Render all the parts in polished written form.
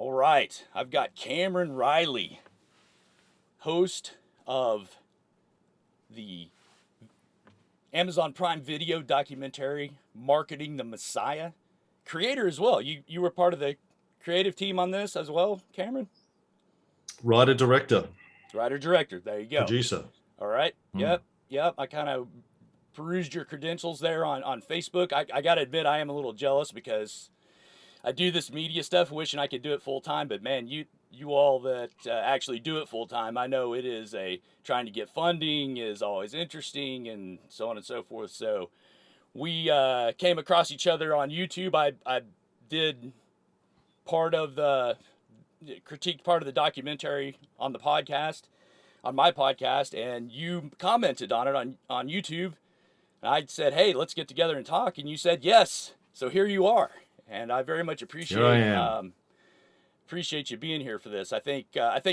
All right, I've got Cameron Reilly, host of the Amazon Prime Video documentary Marketing the Messiah, creator as well. You were part of the creative team on this as well, Cameron? Writer, director, Writer director. There you go. producer. All right. Hmm. Yep. I kind of perused your credentials there on Facebook. I got to admit, I am a little jealous because I do this media stuff, wishing I could do it full time. But man, you all that actually do it full time, I know it is trying to get funding is always interesting and so on and so forth. So we came across each other on YouTube. I did part of the critiqued part of the documentary on the podcast, on my podcast, and you commented on it on YouTube. And I said, hey, let's get together and talk. And you said yes. So here you are. And I very much Here I appreciate am. appreciate you being here for this. I think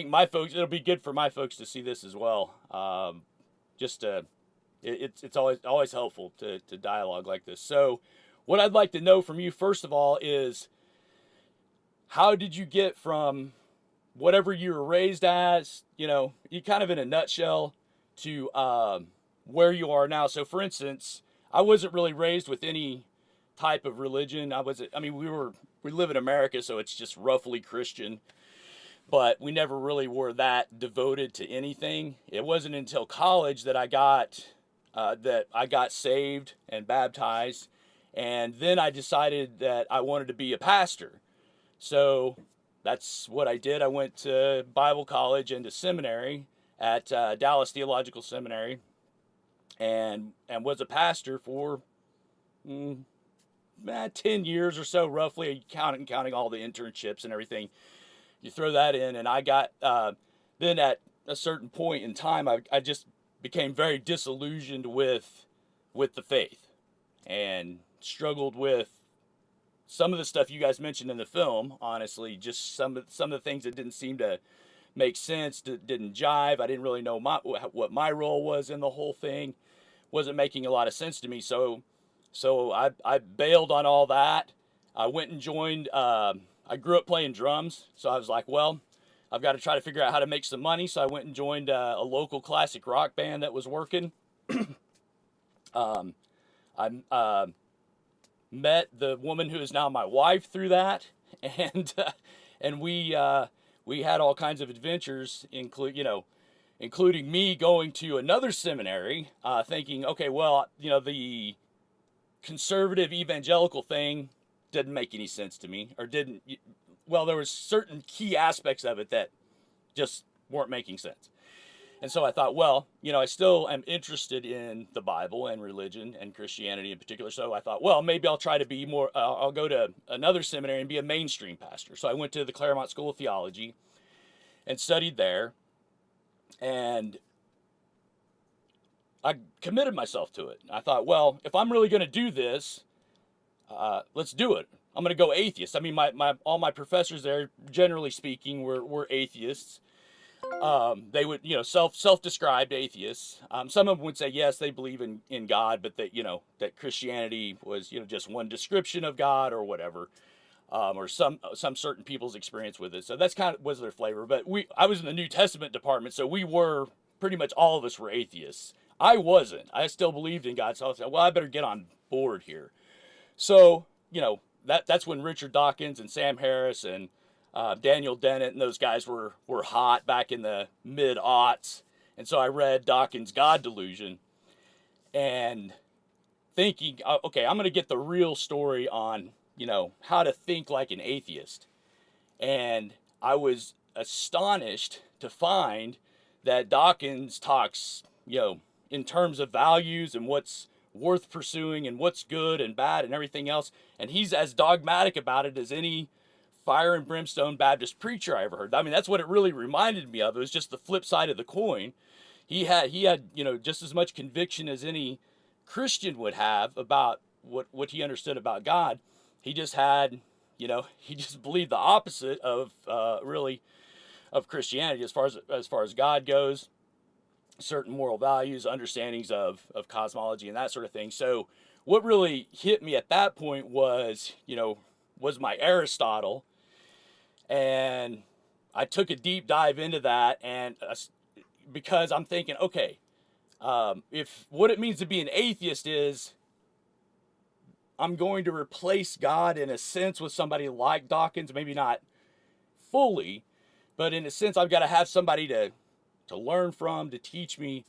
my folks, it'll be good for my folks to see this as well. Just it's always helpful to dialogue like this. So what I'd like to know from you first of all is, how did you get from whatever you were raised as, you kind of in a nutshell, to where you are now? So for instance, I wasn't really raised with any type of religion. We live in America, so it's just roughly Christian, but we never really were that devoted to anything. It wasn't until college that I got saved and baptized, and then I decided that I wanted to be a pastor. So that's what I did. I went to Bible college and to seminary at Dallas Theological Seminary, and was a pastor for 10 years or so, roughly, counting all the internships and everything. You throw that in, and I got, then at a certain point in time, I just became very disillusioned with the faith and struggled with some of the stuff you guys mentioned in the film. Honestly, just some of the things that didn't seem to make sense, didn't jive. I didn't really know what my role was in the whole thing. Wasn't making a lot of sense to me. So I bailed on all that. I went and joined. I grew up playing drums, so I was like, well, I've got to try to figure out how to make some money. So I went and joined a local classic rock band that was working. I met the woman who is now my wife through that, and we had all kinds of adventures, including me going to another seminary, thinking, okay, well, the conservative evangelical thing didn't make any sense to me, or didn't. Well, there was certain key aspects of it that just weren't making sense. And so I thought, well, I still am interested in the Bible and religion and Christianity in particular. So I thought, well, maybe I'll try to be more, I'll go to another seminary and be a mainstream pastor. So I went to the Claremont School of Theology and studied there. And I committed myself to it. I thought, well, if I'm really going to do this, let's do it. I'm going to go atheist. I mean, all my professors there, generally speaking, were atheists. They would, self-described atheists. Some of them would say, yes, they believe in God, but that Christianity was, just one description of God or whatever, or some certain people's experience with it. So that's kind of was their flavor. But I was in the New Testament department, so we were pretty much all of us were atheists. I wasn't. I still believed in God, so I said, well, I better get on board here. So, that's when Richard Dawkins and Sam Harris and Daniel Dennett and those guys were hot back in the mid-aughts. And so I read Dawkins' God Delusion and thinking, okay, I'm going to get the real story on, how to think like an atheist. And I was astonished to find that Dawkins talks, in terms of values and what's worth pursuing and what's good and bad and everything else. And he's as dogmatic about it as any fire and brimstone Baptist preacher I ever heard. I mean, that's what it really reminded me of. It was just the flip side of the coin. He had, just as much conviction as any Christian would have about what he understood about God. He just had, he just believed the opposite of really of Christianity as far as God goes, certain moral values, understandings of cosmology and that sort of thing. So what really hit me at that point was, was my Aristotle. And I took a deep dive into that, and because I'm thinking, okay, if what it means to be an atheist is I'm going to replace God in a sense with somebody like Dawkins, maybe not fully, but in a sense, I've got to have somebody to learn from, to teach me.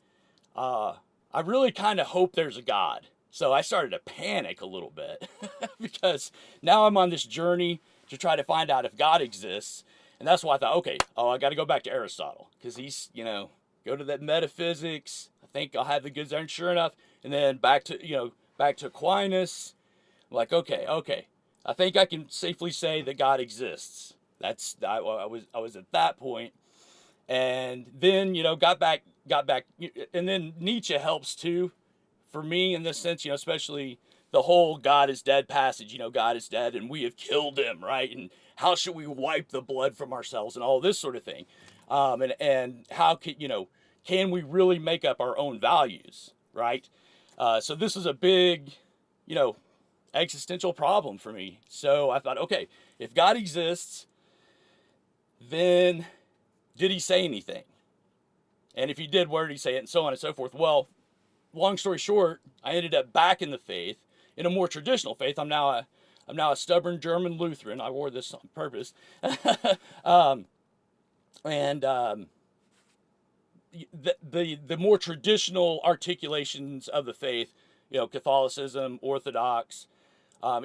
I really kind of hope there's a God. So I started to panic a little bit because now I'm on this journey to try to find out if God exists. And that's why I thought, okay, I got to go back to Aristotle because he's, go to that metaphysics. I think I'll have the goods there. And sure enough, and then back to Aquinas. I'm like, okay. I think I can safely say that God exists. I was at that point. And then, got back, and then Nietzsche helps too, for me in this sense, especially the whole God is dead passage, God is dead and we have killed him, right? And how should we wipe the blood from ourselves and all this sort of thing? And how can we really make up our own values, right? So this is a big, existential problem for me. So I thought, okay, if God exists, then did he say anything? And if he did, where did he say it? And so on and so forth. Well, long story short, I ended up back in the faith, in a more traditional faith. I'm now a stubborn German Lutheran. I wore this on purpose. The more traditional articulations of the faith, Catholicism, Orthodox,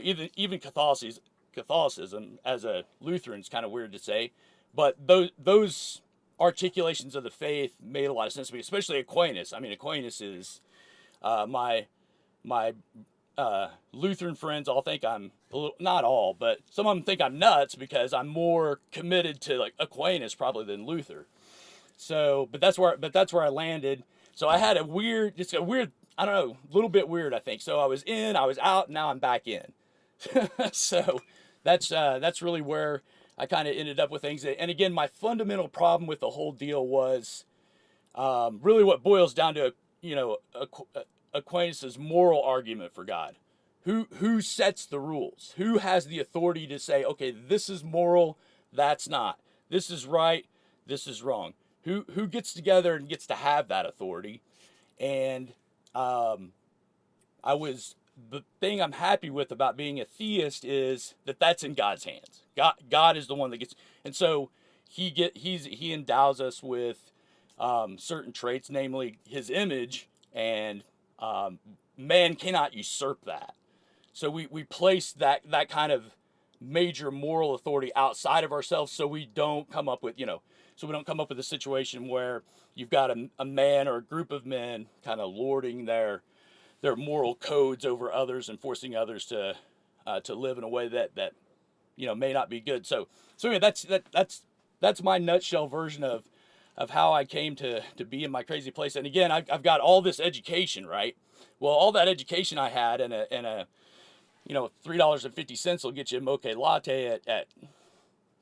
even Catholicism as a Lutheran is kind of weird to say, but those articulations of the faith made a lot of sense to me, especially Aquinas. I mean, Aquinas is my Lutheran friends all think I'm not all, but some of them think I'm nuts because I'm more committed to like Aquinas probably than Luther. So, but that's where I landed. So I had it's a weird, I don't know, a little bit weird, I think. So I was in, I was out, now I'm back in. So that's really where I kind of ended up with things. And again, my fundamental problem with the whole deal was really what boils down to, Aquinas' moral argument for God. Who sets the rules? Who has the authority to say, okay, this is moral, that's not. This is right, this is wrong. Who gets together and gets to have that authority? And the thing I'm happy with about being a theist is that that's in God's hands. God is the one that gets, and so he endows us with certain traits, namely his image, and man cannot usurp that. So we place that kind of major moral authority outside of ourselves, so we don't come up with a situation where you've got a man or a group of men kind of lording their moral codes over others and forcing others to live in a way that may not be good. So anyway, that's my nutshell version of how I came to be in my crazy place. And again, I've got all this education, right? Well, all that education I had and a $3.50 will get you a mocha latte at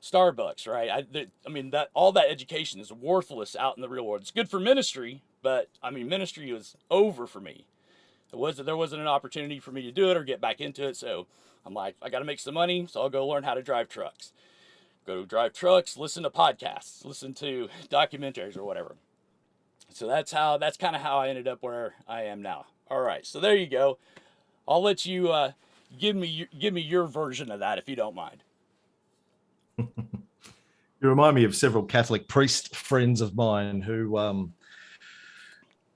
Starbucks, right? I mean that all that education is worthless out in the real world. It's good for ministry, but I mean ministry was over for me. There wasn't an opportunity for me to do it or get back into it. So I'm like, I got to make some money, so I'll go learn how to drive trucks. Go drive trucks, listen to podcasts, listen to documentaries or whatever. So that's kind of how I ended up where I am now. All right, so there you go. I'll let you give me your version of that if you don't mind. You remind me of several Catholic priest friends of mine who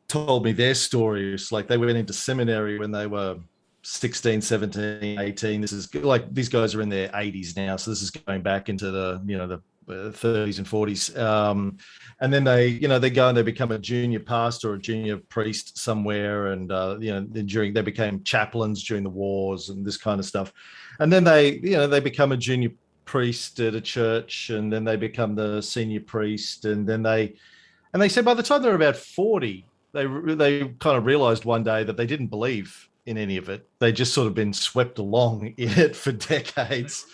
told me their stories. Like they went into seminary when they were 16, 17, 18. This is like these guys are in their 80s now. So this is going back into the 30s and 40s. And then they go and they become a junior pastor or a junior priest somewhere. And, they became chaplains during the wars and this kind of stuff. And then they become a junior priest at a church, and then they become the senior priest. And then they said by the time they're about 40, they kind of realized one day that they didn't believe in any of it. They just sort of been swept along in it for decades.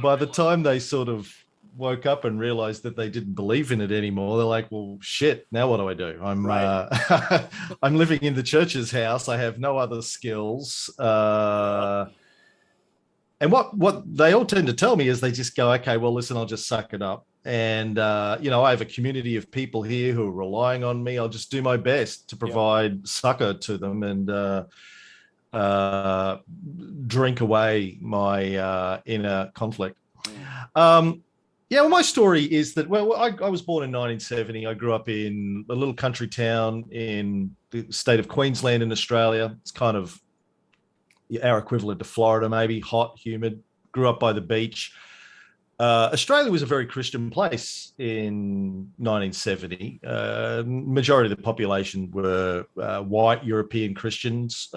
By the time they sort of woke up and realized that they didn't believe in it anymore, they're like, well, shit, now what do I do? I'm right. I'm living in the church's house. I have no other skills. And what they all tend to tell me is they just go, okay, well, listen, I'll just suck it up. And, I have a community of people here who are relying on me. I'll just do my best to Yeah. provide succor to them and drink away my inner conflict. Yeah, well, my story is that, well, I was born in 1970. I grew up in a little country town in the state of Queensland in Australia. It's kind of our equivalent to Florida, maybe, hot, humid. Grew up by the beach. Australia was a very Christian place in 1970. Majority of the population were white European Christians,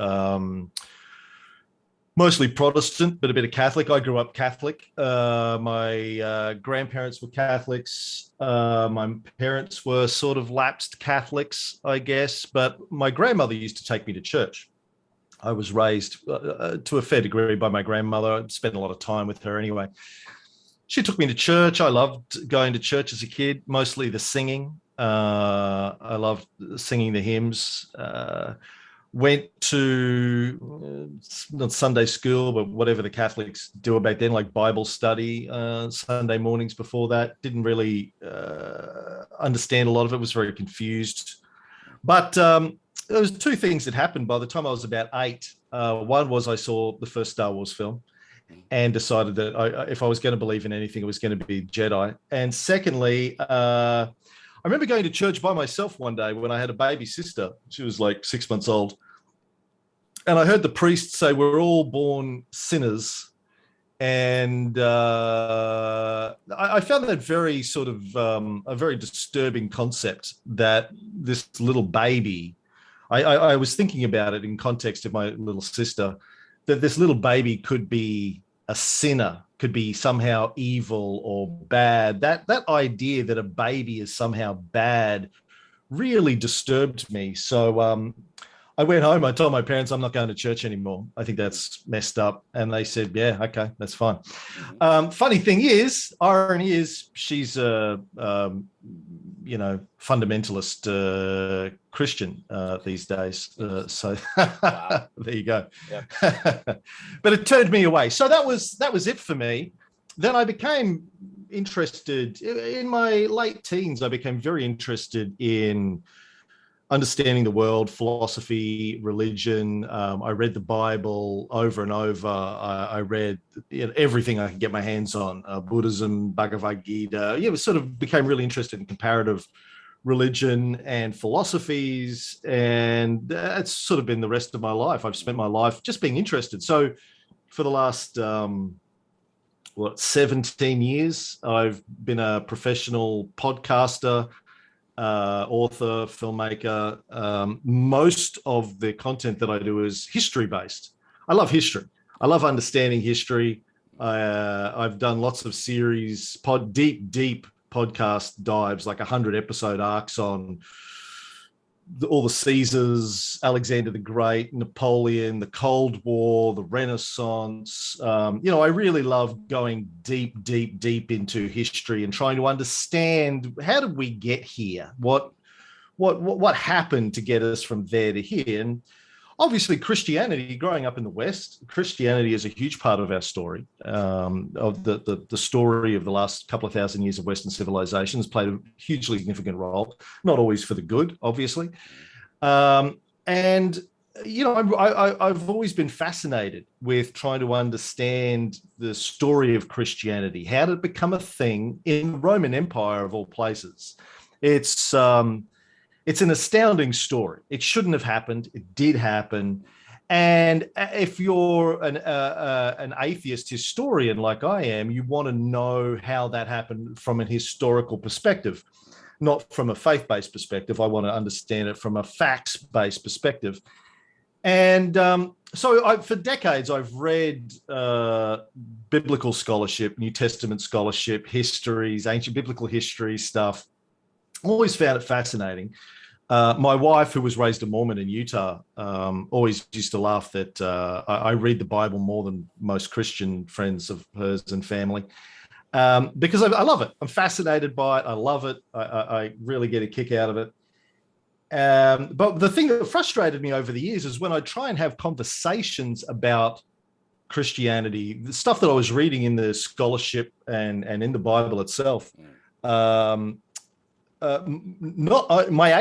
mostly Protestant, but a bit of Catholic. I grew up Catholic. My grandparents were Catholics. My parents were sort of lapsed Catholics, I guess, but my grandmother used to take me to church. I was raised to a fair degree by my grandmother. I spent a lot of time with her anyway. She took me to church. I loved going to church as a kid, mostly the singing. I loved singing the hymns. Went to not Sunday school, but whatever the Catholics do back then, like Bible study Sunday mornings before that. Didn't really understand a lot of it. Was very confused. But there was two things that happened by the time I was about 8. One was I saw the first Star Wars film and decided that if I was going to believe in anything, it was going to be Jedi. And secondly, I remember going to church by myself one day when I had a baby sister. She was like 6 months old. And I heard the priest say, we're all born sinners. And I found that very sort of a very disturbing concept that this little baby, I was thinking about it in context of my little sister, that this little baby could be a sinner, could be somehow evil or bad. That idea that a baby is somehow bad really disturbed me. So I went home. I told my parents I'm not going to church anymore. I think that's messed up. And they said, yeah, okay, that's fine. Funny thing is, irony is, she's a fundamentalist Christian these days. So wow. There you go. Yep. But it turned me away. So that was it for me. Then I became interested in my late teens. I became very interested in understanding the world, philosophy, religion. I read the Bible over and over. I read everything I could get my hands on, Buddhism, Bhagavad Gita. Yeah, sort of became really interested in comparative religion and philosophies. And that's sort of been the rest of my life. I've spent my life just being interested. So for the last 17 years, I've been a professional podcaster, author, filmmaker. Most of the content that I do is history based. I love history. I love understanding history. I've done lots of series, deep podcast dives, like 100 episode arcs on all the Caesars, Alexander the Great, Napoleon, the Cold War, the Renaissance. I really love going deep into history and trying to understand, how did we get here? What happened to get us from there to here? And obviously Christianity, growing up in the West, Christianity is a huge part of our story, of the story of the last couple of thousand years of Western civilization. Has played a hugely significant role, not always for the good, obviously. I've always been fascinated with trying to understand the story of Christianity. How did it become a thing in the Roman Empire of all places? It's an astounding story. It shouldn't have happened. It did happen. And if you're an atheist historian like I am, you want to know how that happened from a historical perspective, not from a faith-based perspective. I want to understand it from a facts-based perspective. And so for decades, I've read biblical scholarship, New Testament scholarship, histories, ancient biblical history stuff. Always found it fascinating. My wife, who was raised a Mormon in Utah, always used to laugh that I read the Bible more than most Christian friends of hers and family, because I love it. I'm fascinated by it. I love it. I really get a kick out of it. But the thing that frustrated me over the years is when I try and have conversations about Christianity, the stuff that I was reading in the scholarship and in the Bible itself, my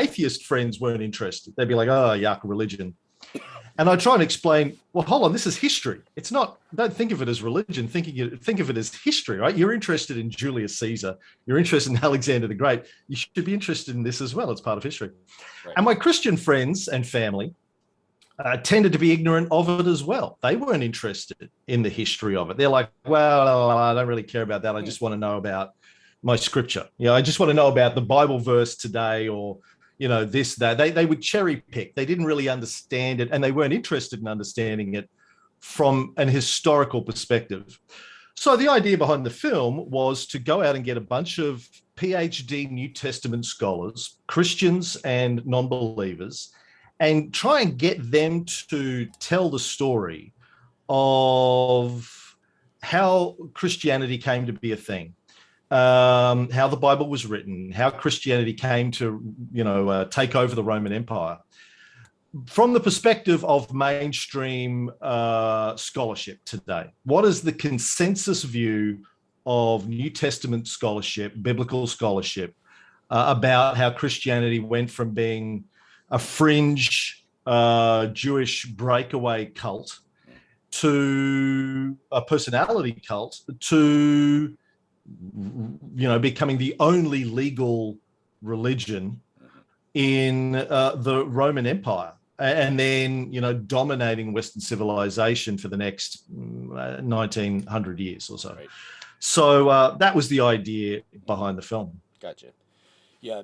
atheist friends weren't interested. They'd be like, "Oh, yuck, religion." And I try and explain, well, hold on, this is history. It's not, don't think of it as religion, think of it as history, right? You're interested in Julius Caesar. You're interested in Alexander the Great. You should be interested in this as well. It's part of history. Right. And my Christian friends and family tended to be ignorant of it as well. They weren't interested in the history of it. They're like, well, I don't really care about that. I just want to know about my scripture. I just want to know about the Bible verse today, or this, that. They would cherry pick. They didn't really understand it, and they weren't interested in understanding it from an historical perspective. So the idea behind the film was to go out and get a bunch of PhD New Testament scholars, Christians and non-believers, and try and get them to tell the story of how Christianity came to be a thing. How the Bible was written, how Christianity came to, take over the Roman Empire, from the perspective of mainstream scholarship today. What is the consensus view of New Testament scholarship, biblical scholarship, about how Christianity went from being a fringe Jewish breakaway cult to a personality cult to becoming the only legal religion in the Roman Empire, and then, dominating Western civilization for the next 1900 years or so. Right. So that was the idea behind the film. Gotcha. Yeah,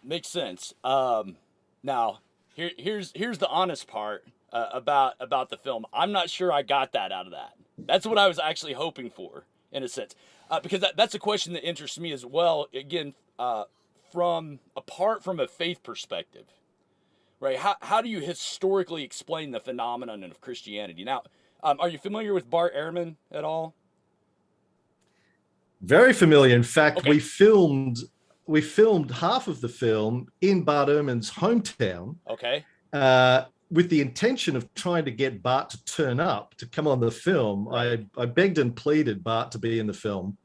makes sense. Now, here's the honest part about the film. I'm not sure I got that out of that. That's what I was actually hoping for, in a sense. Because that's a question that interests me as well. Again, apart from a faith perspective, right? How do you historically explain the phenomenon of Christianity? Now, are you familiar with Bart Ehrman at all? Very familiar. In fact, okay. we filmed half of the film in Bart Ehrman's hometown. Okay. With the intention of trying to get Bart to turn up to come on the film. Right. I begged and pleaded Bart to be in the film.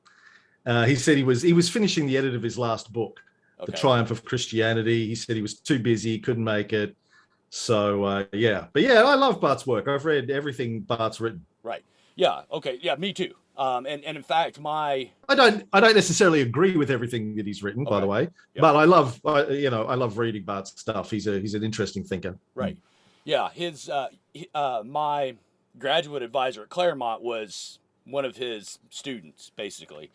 He said he was finishing the edit of his last book, okay. The Triumph of Christianity. He said he was too busy, couldn't make it. So yeah, but yeah, I love Bart's work. I've read everything Bart's written. Right. Yeah. Okay. Yeah. Me too. And in fact, I don't necessarily agree with everything that he's written, okay. By the way, yep. But I love reading Bart's stuff. He's an interesting thinker. Right. Yeah. My graduate advisor at Claremont was one of his students, basically.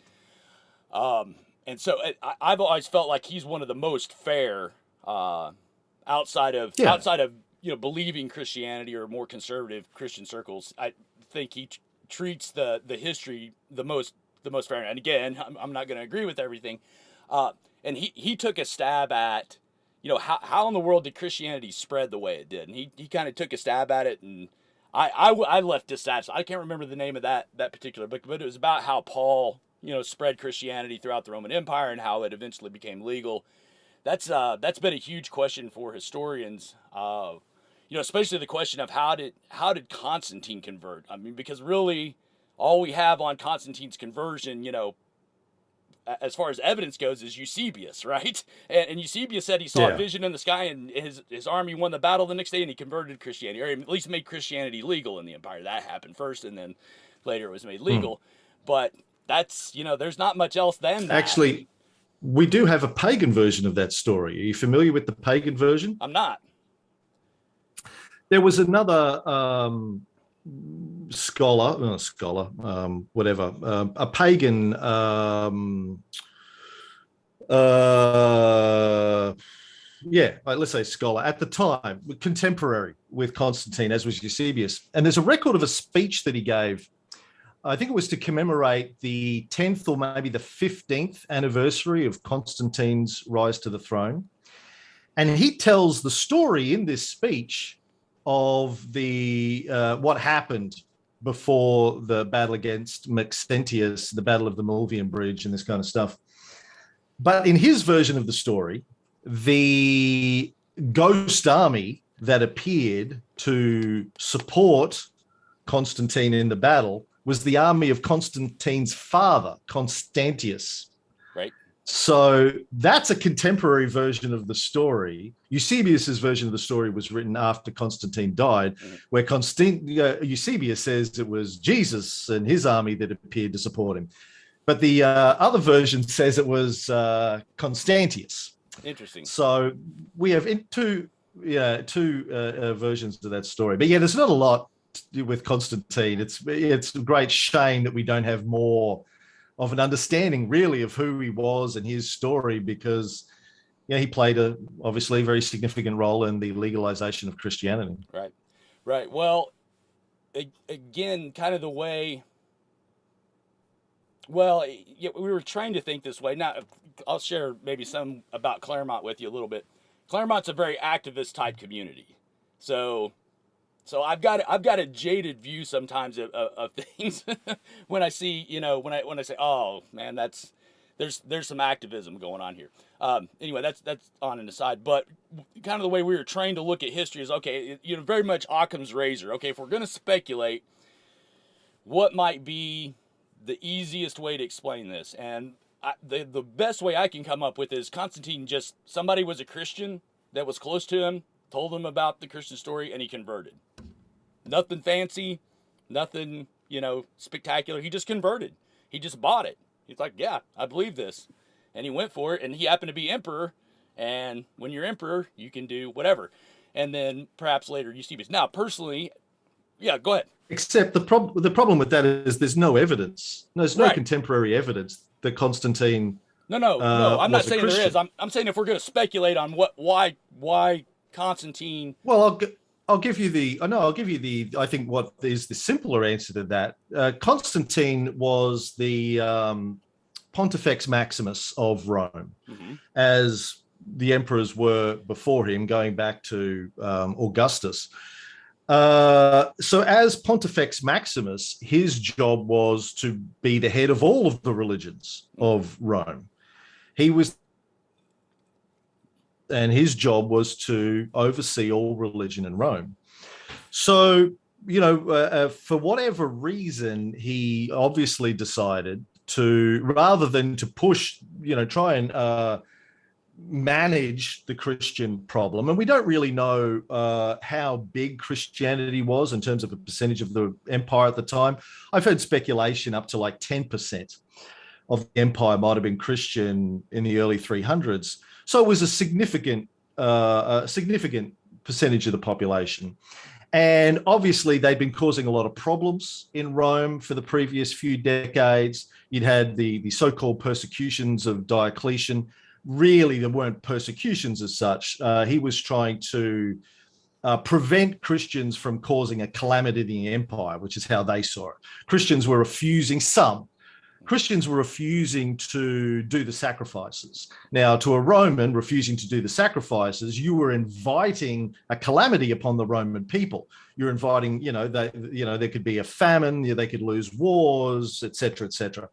And so I've always felt like he's one of the most fair, outside of believing Christianity or more conservative Christian circles. I think he treats the history the most fair. And again, I'm not going to agree with everything. And he took a stab at, how in the world did Christianity spread the way it did? And he kind of took a stab at it, and I left dissatisfied. I can't remember the name of that particular book, but it was about how Paul, spread Christianity throughout the Roman Empire and how it eventually became legal. That's been a huge question for historians. Especially the question of how did Constantine convert? I mean, because really all we have on Constantine's conversion, as far as evidence goes, is Eusebius, right? And Eusebius said he saw a vision in the sky, and his army won the battle the next day, and he converted Christianity, or at least made Christianity legal in the empire. That happened first, and then later it was made legal. But that's, there's not much else than that. Actually, we do have a pagan version of that story. Are you familiar with the pagan version? I'm not. There was another a pagan, let's say scholar at the time, contemporary with Constantine, as was Eusebius. And there's a record of a speech that he gave. I think it was to commemorate the 10th or maybe the 15th anniversary of Constantine's rise to the throne. And he tells the story in this speech of the what happened before the battle against Maxentius, the Battle of the Milvian Bridge, and this kind of stuff. But in his version of the story, the ghost army that appeared to support Constantine in the battle was the army of Constantine's father, Constantius. Right. So that's a contemporary version of the story. Eusebius's version of the story was written after Constantine died, where Eusebius says it was Jesus and his army that appeared to support him. But the other version says it was Constantius. Interesting. So we have two versions of that story. But yeah, there's not a lot to do with Constantine. It's a great shame that we don't have more of an understanding really of who he was and his story, because he played obviously a very significant role in the legalization of Christianity. Right. Well, again, kind of the way, we were trained to think this way. Now, I'll share maybe some about Claremont with you a little bit. Claremont's a very activist type community. So I've got a jaded view sometimes of things when I see, when I say, oh man, there's some activism going on here. Anyway, that's on an aside, but kind of the way we were trained to look at history is, okay, very much Occam's razor. Okay, if we're going to speculate, what might be the easiest way to explain this? And the best way I can come up with is Constantine somebody was a Christian that was close to him, told him about the Christian story, and he converted. Nothing fancy, nothing, spectacular. He just converted. He just bought it. He's like, yeah, I believe this. And he went for it, and he happened to be emperor. And when you're emperor, you can do whatever. And then perhaps later Eusebius. Now, personally, yeah, go ahead. Except the problem with that is there's no evidence. There's no contemporary evidence that Constantine. No. I'm not saying there is. I'm saying if we're going to speculate on why Constantine. Well, I'll give you the. I think what is the simpler answer to that. Constantine was the Pontifex Maximus of Rome, as the emperors were before him, going back to Augustus. So as Pontifex Maximus, his job was to be the head of all of the religions of Rome. And his job was to oversee all religion in Rome. So, for whatever reason, he obviously decided to, rather than to push, try and manage the Christian problem. And we don't really know how big Christianity was in terms of a percentage of the empire at the time. I've heard speculation up to like 10% of the empire might have been Christian in the early 300s. So it was a significant percentage of the population. And obviously they'd been causing a lot of problems in Rome for the previous few decades. You'd had the so-called persecutions of Diocletian. Really, there weren't persecutions as such. He was trying to prevent Christians from causing a calamity in the empire, which is how they saw it. Christians were refusing to do the sacrifices. Now, to a Roman refusing to do the sacrifices, you were inviting a calamity upon the Roman people. You're inviting, there could be a famine, they could lose wars, etc., etc.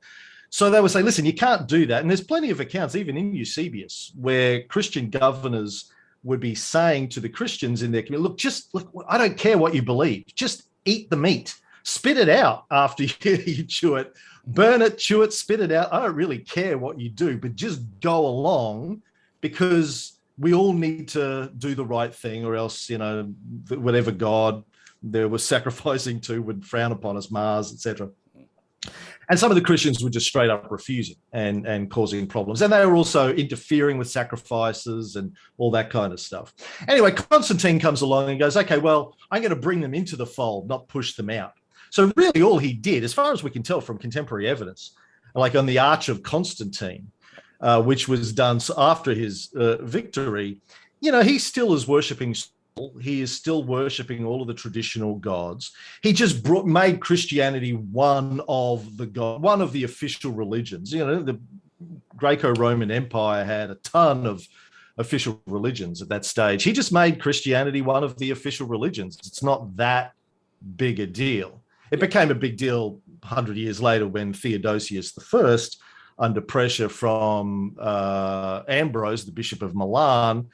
So they would say, listen, you can't do that. And there's plenty of accounts, even in Eusebius, where Christian governors would be saying to the Christians in their community, look, I don't care what you believe. Just eat the meat. Spit it out after you chew it. Burn it, chew it, spit it out. I don't really care what you do, but just go along, because we all need to do the right thing, or else, whatever God they were sacrificing to would frown upon us, Mars, etc. And some of the Christians were just straight up refusing and causing problems. And they were also interfering with sacrifices and all that kind of stuff. Anyway, Constantine comes along and goes, okay, well, I'm going to bring them into the fold, not push them out. So really all he did, as far as we can tell from contemporary evidence, like on the Arch of Constantine, which was done after his victory, he still is worshipping. He is still worshipping all of the traditional gods. He just made Christianity one of the official religions. The Greco-Roman Empire had a ton of official religions at that stage. He just made Christianity one of the official religions. It's not that big a deal. It became a big deal 100 years later when Theodosius I, under pressure from Ambrose, the Bishop of Milan,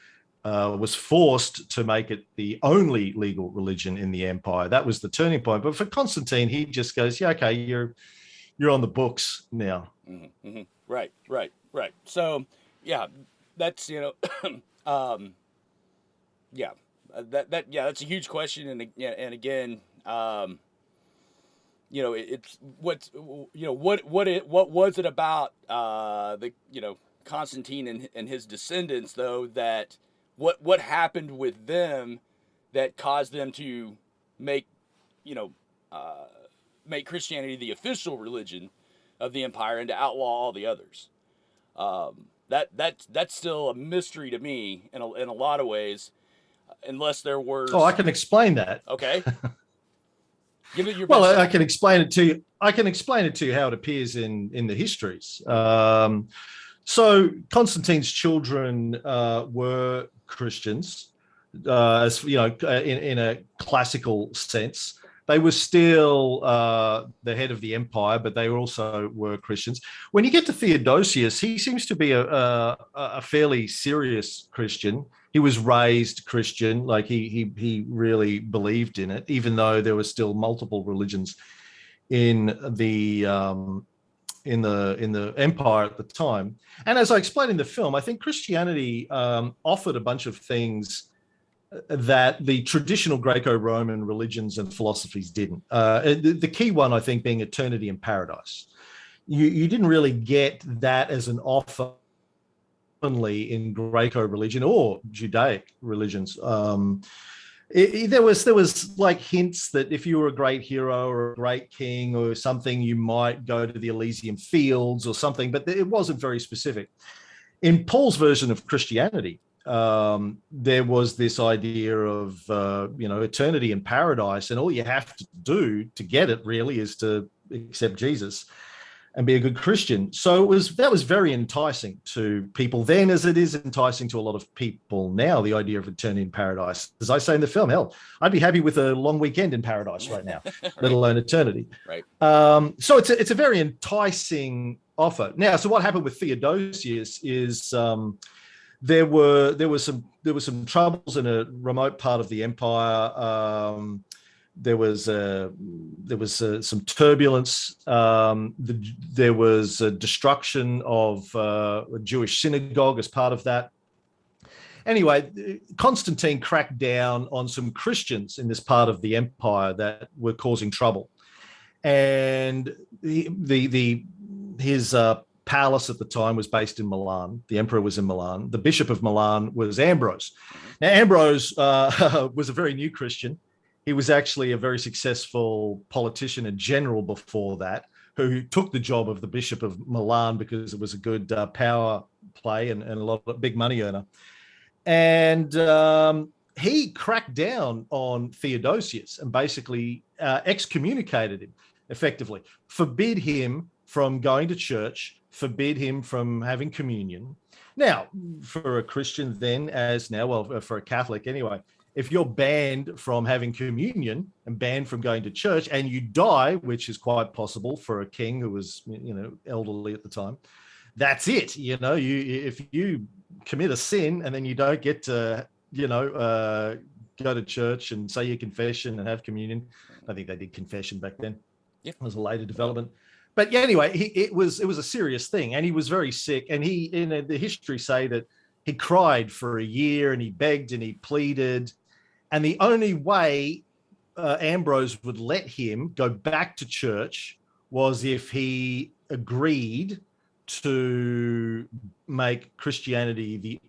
was forced to make it the only legal religion in the empire. That was the turning point. But for Constantine, he just goes, "Yeah, okay, you're on the books now." Mm-hmm, mm-hmm. Right, right, right. So, yeah, that's yeah, that's a huge question, and again, it's what was it about the Constantine and his descendants though that what happened with them that caused them to make you know uh, make Christianity the official religion of the empire and to outlaw all the others. That's still a mystery to me in a lot of ways, unless there were. Oh, I can explain that. Okay, give it your Well, best I shot. can explain it to you. I can explain it to you how it appears in the histories. So Constantine's children were Christians, as you know, in a classical sense. They were still the head of the empire, but they also were Christians. When you get to Theodosius, he seems to be a fairly serious Christian. He was raised Christian, like he really believed in it, even though there were still multiple religions in the empire at the time. And as I explained in the film, I think Christianity offered a bunch of things that the traditional Greco-Roman religions and philosophies didn't. The key one, I think, being eternity and paradise. You didn't really get that as an offer in Greco religion or Judaic religions. There was like hints that if you were a great hero or a great king or something, you might go to the Elysian fields or something, but it wasn't very specific. In Paul's version of Christianity, there was this idea of eternity and paradise, and all you have to do to get it really is to accept Jesus and be a good Christian. So that was very enticing to people then, as it is enticing to a lot of people now, the idea of eternity in paradise. As I say in the film, hell, I'd be happy with a long weekend in paradise right now, Right. let alone eternity. Right. So it's a very enticing offer. Now, so what happened with Theodosius is there were some troubles in a remote part of the empire. There was some turbulence. There was a destruction of a Jewish synagogue as part of that. Anyway, Constantine cracked down on some Christians in this part of the empire that were causing trouble, and his palace at the time was based in Milan. The emperor was in Milan. The bishop of Milan was Ambrose. Now, Ambrose was a very new Christian. He was actually a very successful politician and general before that, who took the job of the Bishop of Milan because it was a good power play and a lot of big money earner. And he cracked down on Theodosius and basically excommunicated him effectively, forbid him from going to church, forbid him from having communion. Now, for a Christian then, as now, well, for a Catholic anyway, if you're banned from having communion and banned from going to church and you die, which is quite possible for a king who was, elderly at the time, that's it. If you commit a sin and then you don't get to, go to church and say your confession and have communion. I think they did confession back then. Yep. It was a later development. But yeah, anyway, it was a serious thing, and he was very sick. And the history say that he cried for a year and he begged and he pleaded. And the only way Ambrose would let him go back to church was if he agreed to make Christianity the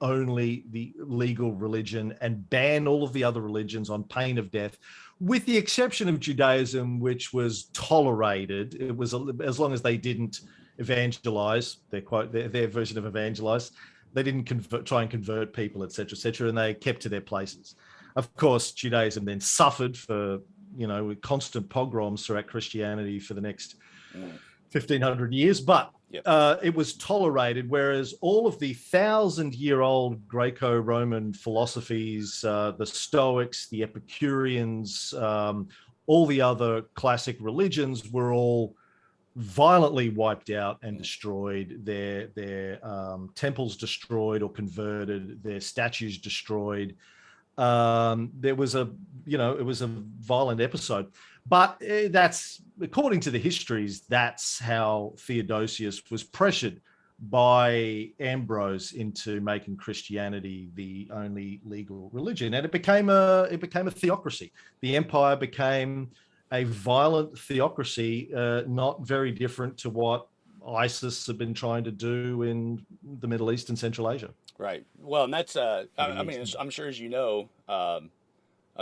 legal religion and ban all of the other religions on pain of death, with the exception of Judaism, which was tolerated. It was as long as they didn't evangelize, their version of evangelize. They didn't try and convert people, etc., and they kept to their places. Of course, Judaism then suffered for, with constant pogroms throughout Christianity for the next 1,500 years, but it was tolerated, whereas all of the 1,000-year-old Greco-Roman philosophies, the Stoics, the Epicureans, all the other classic religions were all violently wiped out and destroyed, their temples destroyed or converted, their statues destroyed. There was a, it was a violent episode, but that's, according to the histories, that's how Theodosius was pressured by Ambrose into making Christianity the only legal religion, and it became a theocracy. The empire became a violent theocracy, not very different to what ISIS have been trying to do in the Middle East and Central Asia. Right. Well, and that's I mean, The- I'm sure as you know,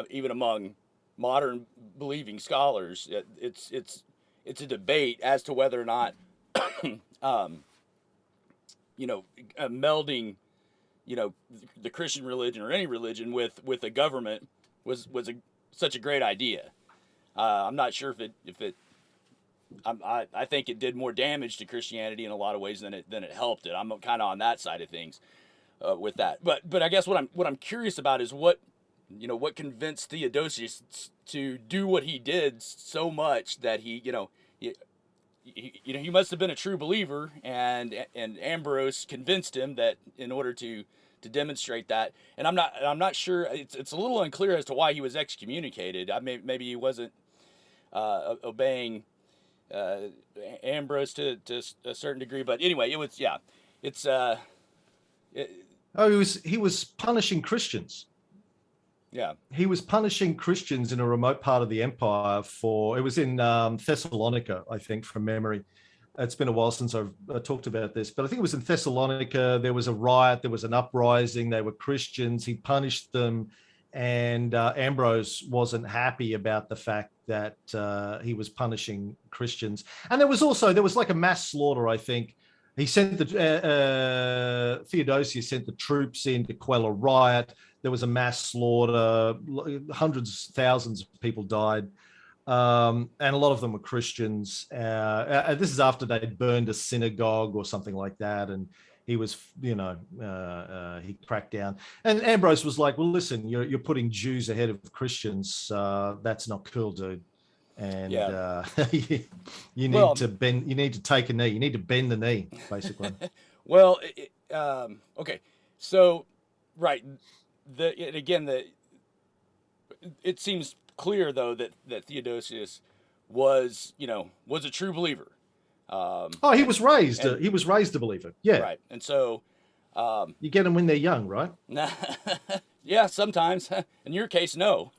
even among modern believing scholars, it's a debate as to whether or not, um, melding, the Christian religion or any religion with a government was such a great idea. I'm not sure if it I think it did more damage to Christianity in a lot of ways than it helped it. I'm kind of on that side of things with that. But I guess what I'm curious about is what convinced Theodosius to do what he did so much that he must have been a true believer, and Ambrose convinced him that in order to demonstrate that. And I'm not sure. It's a little unclear as to why he was excommunicated. Maybe he wasn't obeying Ambrose to a certain degree. But anyway, it's it, Oh, he was punishing Christians. yeah, He was punishing Christians in a remote part of the empire for. It was in Thessalonica, I think, from memory. It's been a while since I've talked about this, but I think it was in Thessalonica. There was a riot. There was an uprising. They were Christians. He punished them, and Ambrose wasn't happy about the fact that he was punishing Christians. And there was like a mass slaughter, I think. He sent Theodosius sent the troops in to quell a riot. There was a mass slaughter. Hundreds, thousands of people died. And a lot of them were Christians. This is after they'd burned a synagogue or something like that. And he was, he cracked down. And Ambrose was like, well, listen, you're putting Jews ahead of Christians. That's not cool, dude. And yeah. you need Well, to bend. You need to take a knee. You need to bend the knee, basically. well, okay. So, right. It seems clear though that Theodosius was a true believer. Oh, he And was raised. and He was raised a believer. Yeah, right. And so, you get them when they're young, right? yeah, sometimes. In your case, no.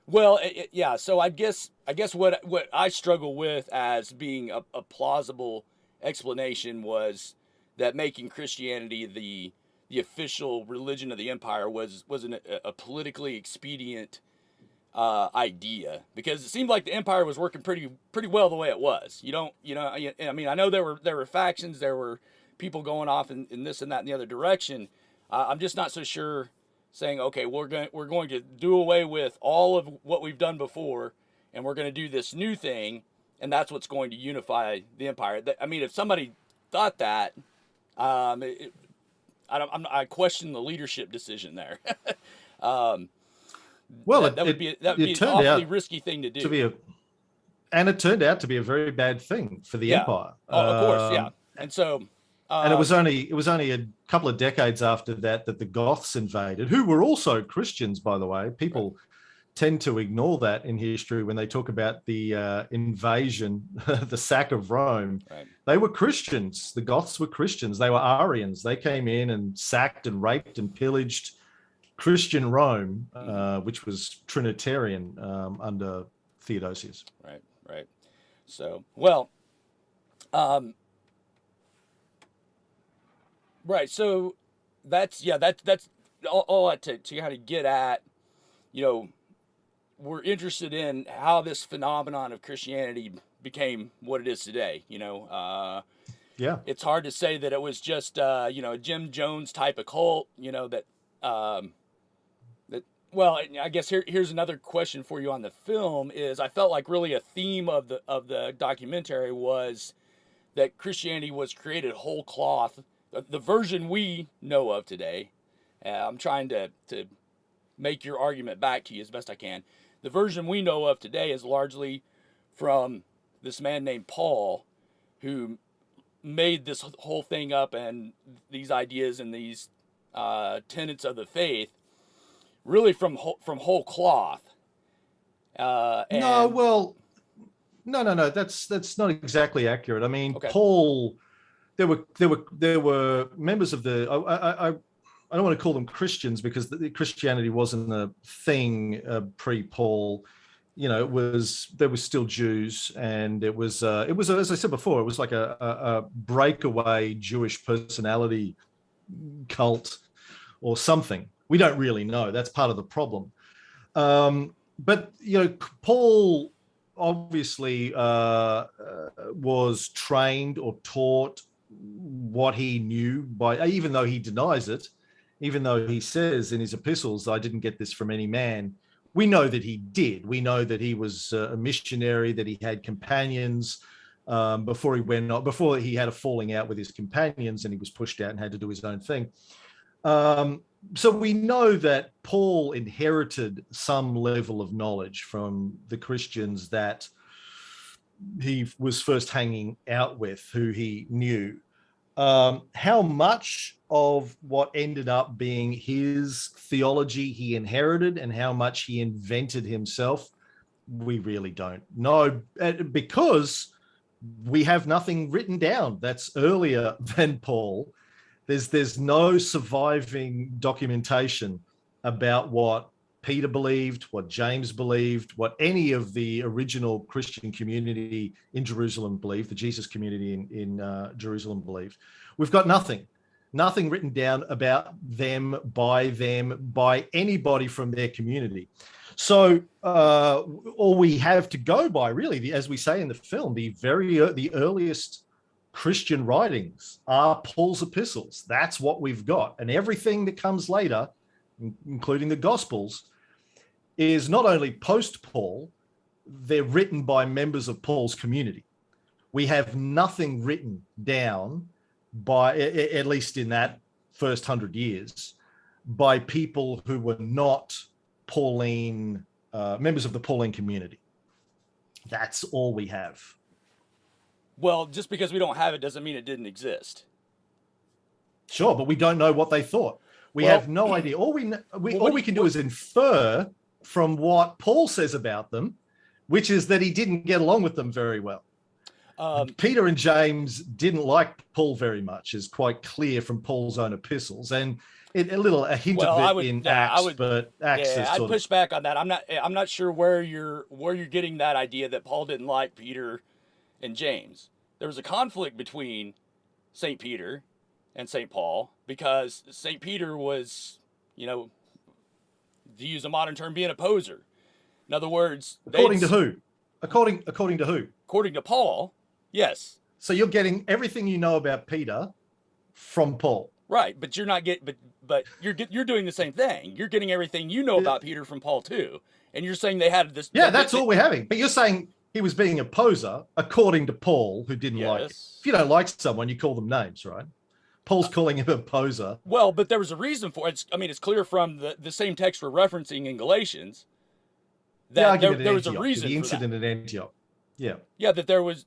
Well, yeah. So I guess what I struggle with as being a plausible explanation was that making Christianity the official religion of the empire was a politically expedient idea, because it seemed like the empire was working pretty well the way it was. I mean, I know there were factions, there were people going off in this and that and the other direction. I'm just not so sure saying, okay, we're going to do away with all of what we've done before, and we're going to do this new thing, and that's what's going to unify the empire. I mean, if somebody thought that, I question the leadership decision there. um, Well, that would be it an turned awfully out risky thing to to do. be and it turned out to be a very bad thing for the Yeah. empire. Oh, of course, yeah. And so, And it was um, only a couple of decades after that the Goths invaded, who were also Christians, by the way. right, People tend to ignore that in history when they talk about the invasion, the sack of Rome. right. They were Christians. The Goths were Christians. They were Arians. They came in and sacked and raped and pillaged Christian Rome, Hmm. which was Trinitarian under Theodosius. Right, right. So, well, um, right. So that's all to kind of get at. You know, we're interested in how this phenomenon of Christianity became what it is today. Yeah. It's hard to say that it was just a Jim Jones type of cult. Um, that well, I guess here's another question for you on the film is I felt like really a theme of the documentary was that Christianity was created whole cloth. The version we know of today, I'm trying to make your argument back to you as best I can. The version we know of today is largely from this man named Paul, who made this whole thing up and these ideas and these tenets of the faith really from whole cloth. No, well, no. That's not exactly accurate. I mean, Okay. Paul. There were members of the. I don't want to call them Christians because Christianity wasn't a thing pre-Paul. You know, there was still Jews, and it was as I said before, it was like a breakaway Jewish personality cult or something. We don't really know. That's part of the problem. But you know, Paul obviously was trained or taught what he knew by, even though he denies it, even though he says in his epistles, I didn't get this from any man. We know that he did. We know that he was a missionary, that he had companions before he had a falling out with his companions and he was pushed out and had to do his own thing. So we know that Paul inherited some level of knowledge from the Christians that he was first hanging out with, who he knew. How much of what ended up being his theology he inherited and how much he invented himself, we really don't know, because we have nothing written down that's earlier than Paul. There's no surviving documentation about what Peter believed, what James believed, what any of the original Christian community in Jerusalem believed, the Jesus community in Jerusalem believed. We've got nothing written down about them by anybody from their community. So all we have to go by, really, as we say in the film, the earliest Christian writings are Paul's epistles. That's what we've got. And everything that comes later, including the Gospels, is not only post-Paul, they're written by members of Paul's community. We have nothing written down by, at least in that first 100 years, by people who were not Pauline, members of the Pauline community. That's all we have. Well, just because we don't have it doesn't mean it didn't exist. Sure, but we don't know what they thought. We have no idea. All we can do is infer from what Paul says about them, which is that he didn't get along with them very well. Peter and James didn't like Paul very much, is quite clear from Paul's own epistles, and a hint of it in Acts. But Acts is I'd push back on that. I'm not sure where you're getting that idea that Paul didn't like Peter and James. There was a conflict between St. Peter and St. Paul because St. Peter was, to use a modern term, being a poser. In other words, according to who? According to who? According to Paul, yes. So you're getting everything you know about Peter from Paul, right? But you're not getting, but you're doing the same thing. You're getting everything you know about Peter from Paul too, and you're saying they had this. Yeah, that's all we're having. But you're saying he was being a poser, according to Paul, who didn't like it. If you don't like someone, you call them names, right? Paul's calling him a poser. Well, but there was a reason for it. It's clear from the same text we're referencing in Galatians that there was a reason the for incident at Antioch. Yeah. Yeah, that there was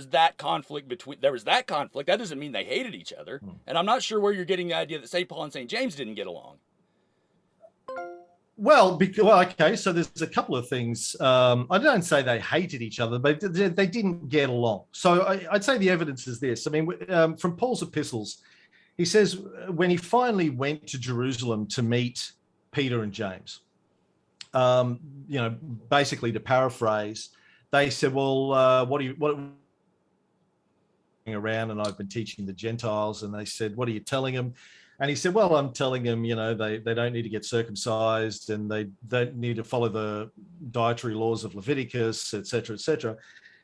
that conflict between. There was that conflict. That doesn't mean they hated each other. And I'm not sure where you're getting the idea that St. Paul and St. James didn't get along. Well, okay, so there's a couple of things. I don't say they hated each other, but they didn't get along. So I'd say the evidence is this. I mean, from Paul's epistles, he says when he finally went to Jerusalem to meet Peter and James, basically to paraphrase, they said, well, what around, and I've been teaching the Gentiles, and they said, what are you telling them? And he said, well, I'm telling them, they don't need to get circumcised and they don't need to follow the dietary laws of Leviticus, et cetera, et cetera.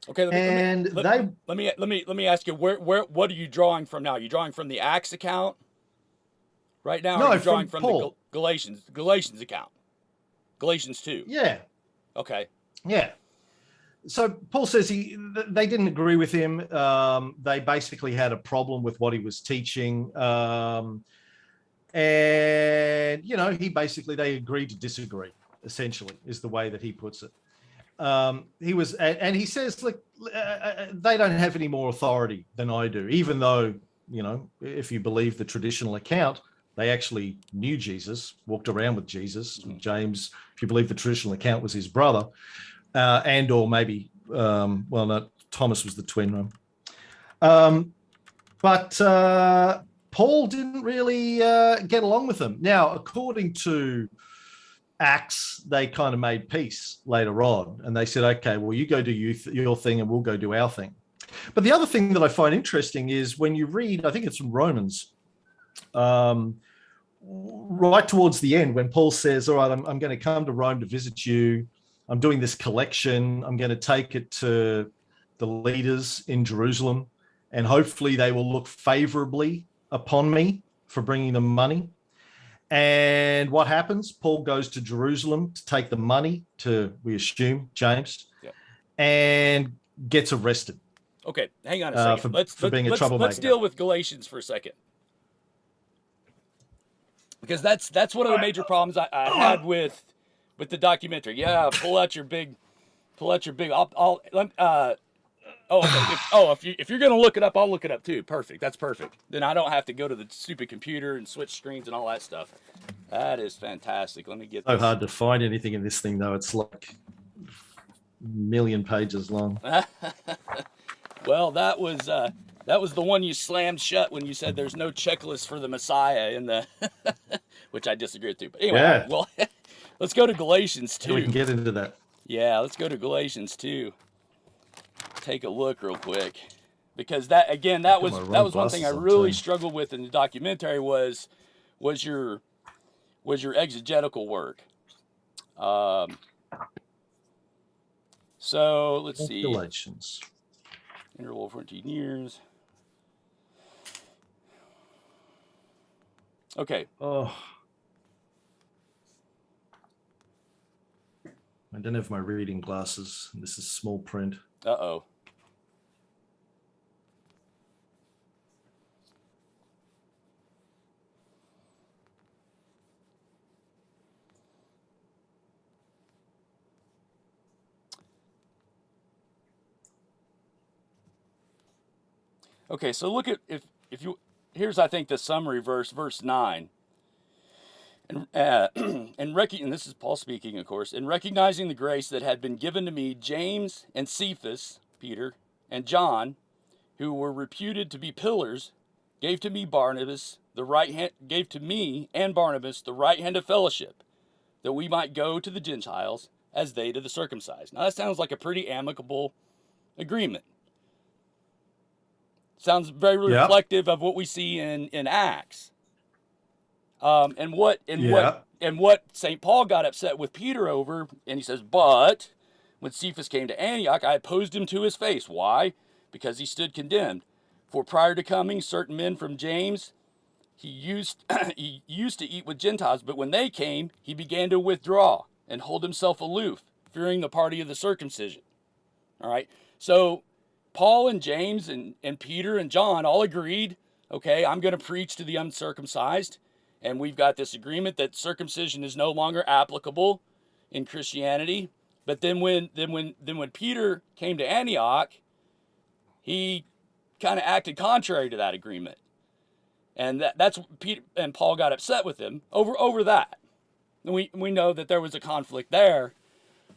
Okay. Let me ask you, what are you drawing from now? Are you drawing from the Acts account right now? No, or are you drawing from Paul. The Galatians account? Galatians 2. Yeah. Okay. Yeah. So Paul says they didn't agree with him. They basically had a problem with what he was teaching. And, they agreed to disagree, essentially, is the way that he puts it. he was, and he says, look, they don't have any more authority than I do, even though, if you believe the traditional account, they actually knew Jesus, walked around with Jesus. Mm-hmm. James, if you believe the traditional account, was his brother, and or maybe, no, Thomas was the twin. But Paul didn't really get along with them. Now, according to Acts, they kind of made peace later on, and they said, okay, well, you go do your thing and we'll go do our thing. But the other thing that I find interesting is when you read, I think it's from Romans, right towards the end, when Paul says, all right, I'm going to come to Rome to visit you. I'm doing this collection. I'm going to take it to the leaders in Jerusalem, and hopefully they will look favorably upon me for bringing them money. And what happens? Paul goes to Jerusalem to take the money to, we assume, James, and gets arrested. Okay, hang on a second. For being a troublemaker. Let's deal with Galatians for a second, because that's one of the major problems I had with the documentary. Yeah, pull out your big. If you're gonna look it up, I'll look it up too. Perfect. That's perfect. Then I don't have to go to the stupid computer and switch screens and all that stuff. That is fantastic. Let me get. So hard to find anything in this thing though. It's like a million pages long. Well, that was the one you slammed shut when you said there's no checklist for the Messiah in the, which I disagree with too. But anyway, well, let's go to Galatians 2. We can get into that. Yeah, let's go to Galatians 2. Take a look real quick, because that was one thing I really struggled with in the documentary was your exegetical work. So let's see. Galatians. Interval 14 years. Okay. Oh. I don't have my reading glasses. This is small print. Uh-oh. Okay, so look at if you here's I think the summary verse 9. And this is Paul speaking, of course. In recognizing the grace that had been given to me, James and Cephas, Peter, and John, who were reputed to be pillars, gave to me and Barnabas the right hand of fellowship, that we might go to the Gentiles as they to the circumcised. Now that sounds like a pretty amicable agreement. Sounds very reflective of what we see in Acts. And what St. Paul got upset with Peter over, and he says, but when Cephas came to Antioch, I opposed him to his face. Why? Because he stood condemned. For prior to coming, certain men from James, he used to eat with Gentiles, but when they came, he began to withdraw and hold himself aloof, fearing the party of the circumcision. All right. So Paul and James and Peter and John all agreed, okay, I'm going to preach to the uncircumcised. And we've got this agreement that circumcision is no longer applicable in Christianity. But then when Peter came to Antioch, he kind of acted contrary to that agreement. And that's Peter and Paul got upset with him over that. And we know that there was a conflict there,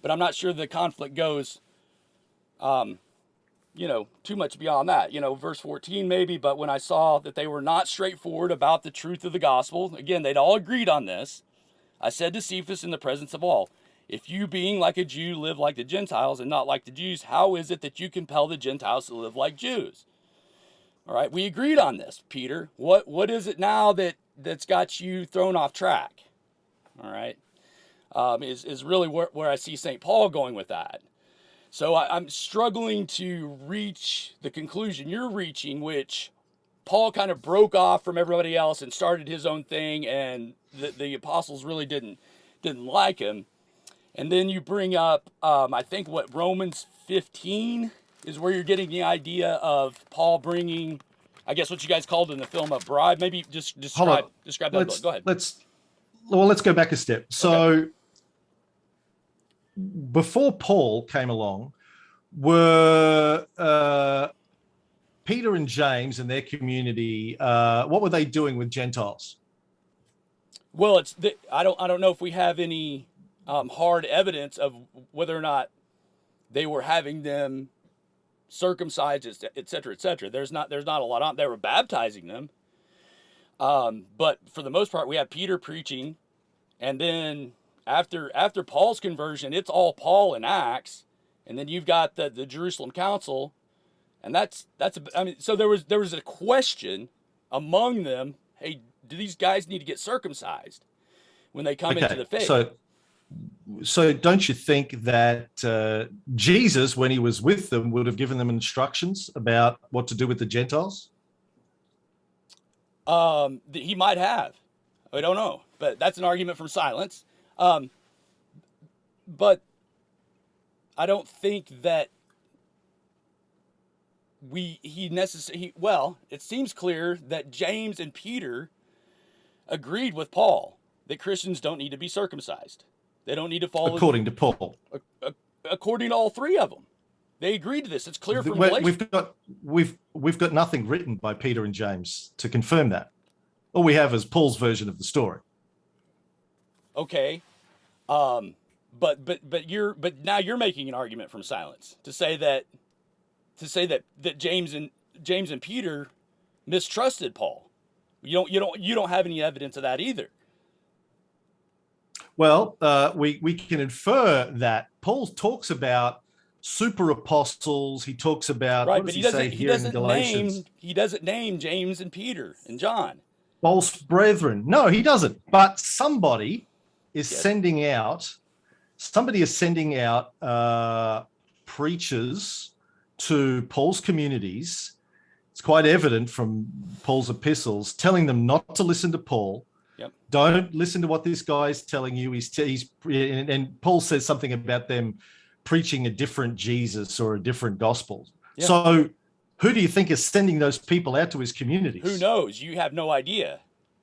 but I'm not sure the conflict goes too much beyond that. Verse 14 maybe, but when I saw that they were not straightforward about the truth of the gospel, again, they'd all agreed on this, I said to Cephas in the presence of all, if you being like a Jew live like the Gentiles and not like the Jews, how is it that you compel the Gentiles to live like Jews? All right, we agreed on this, Peter. What is it now that's got you thrown off track? All right, is really where I see St. Paul going with that. So I'm struggling to reach the conclusion you're reaching, which Paul kind of broke off from everybody else and started his own thing, and the apostles really didn't like him. And then you bring up, I think, Romans 15 is where you're getting the idea of Paul bringing, I guess, what you guys called in the film a bribe. Maybe just describe that book. Go ahead. Let's go back a step. So. Okay. before Paul came along, were Peter and James and their community, what were they doing with Gentiles? Well, I don't know if we have any hard evidence of whether or not they were having them circumcised, et cetera, et cetera. There's not a lot on. They were baptizing them, but for the most part, we have Peter preaching, and then after Paul's conversion, it's all Paul in Acts, and then you've got the Jerusalem Council, and that's I mean, so there was a question among them. Hey, do these guys need to get circumcised when they come into the faith? So don't you think that Jesus, when he was with them, would have given them instructions about what to do with the Gentiles? He might have. I don't know, but that's an argument from silence. But I don't think that well, it seems clear that James and Peter agreed with Paul that Christians don't need to be circumcised. They don't need to follow. According to Paul. According to all three of them. They agreed to this. It's clear from Galatians. We've got nothing written by Peter and James to confirm that. All we have is Paul's version of the story. Okay. But now you're making an argument from silence to say that James and Peter mistrusted Paul. You don't have any evidence of that either. Well, we can infer that Paul talks about super apostles. He talks about, right, what does he say here in Galatians? He doesn't name James and Peter and John. False brethren. No, he doesn't. But somebody is sending out preachers to Paul's communities. It's quite evident from Paul's epistles, telling them not to listen to Paul. Yep. Don't listen to what this guy is telling you. And Paul says something about them preaching a different Jesus or a different gospel. Yep. So who do you think is sending those people out to his communities? Who knows? You have no idea.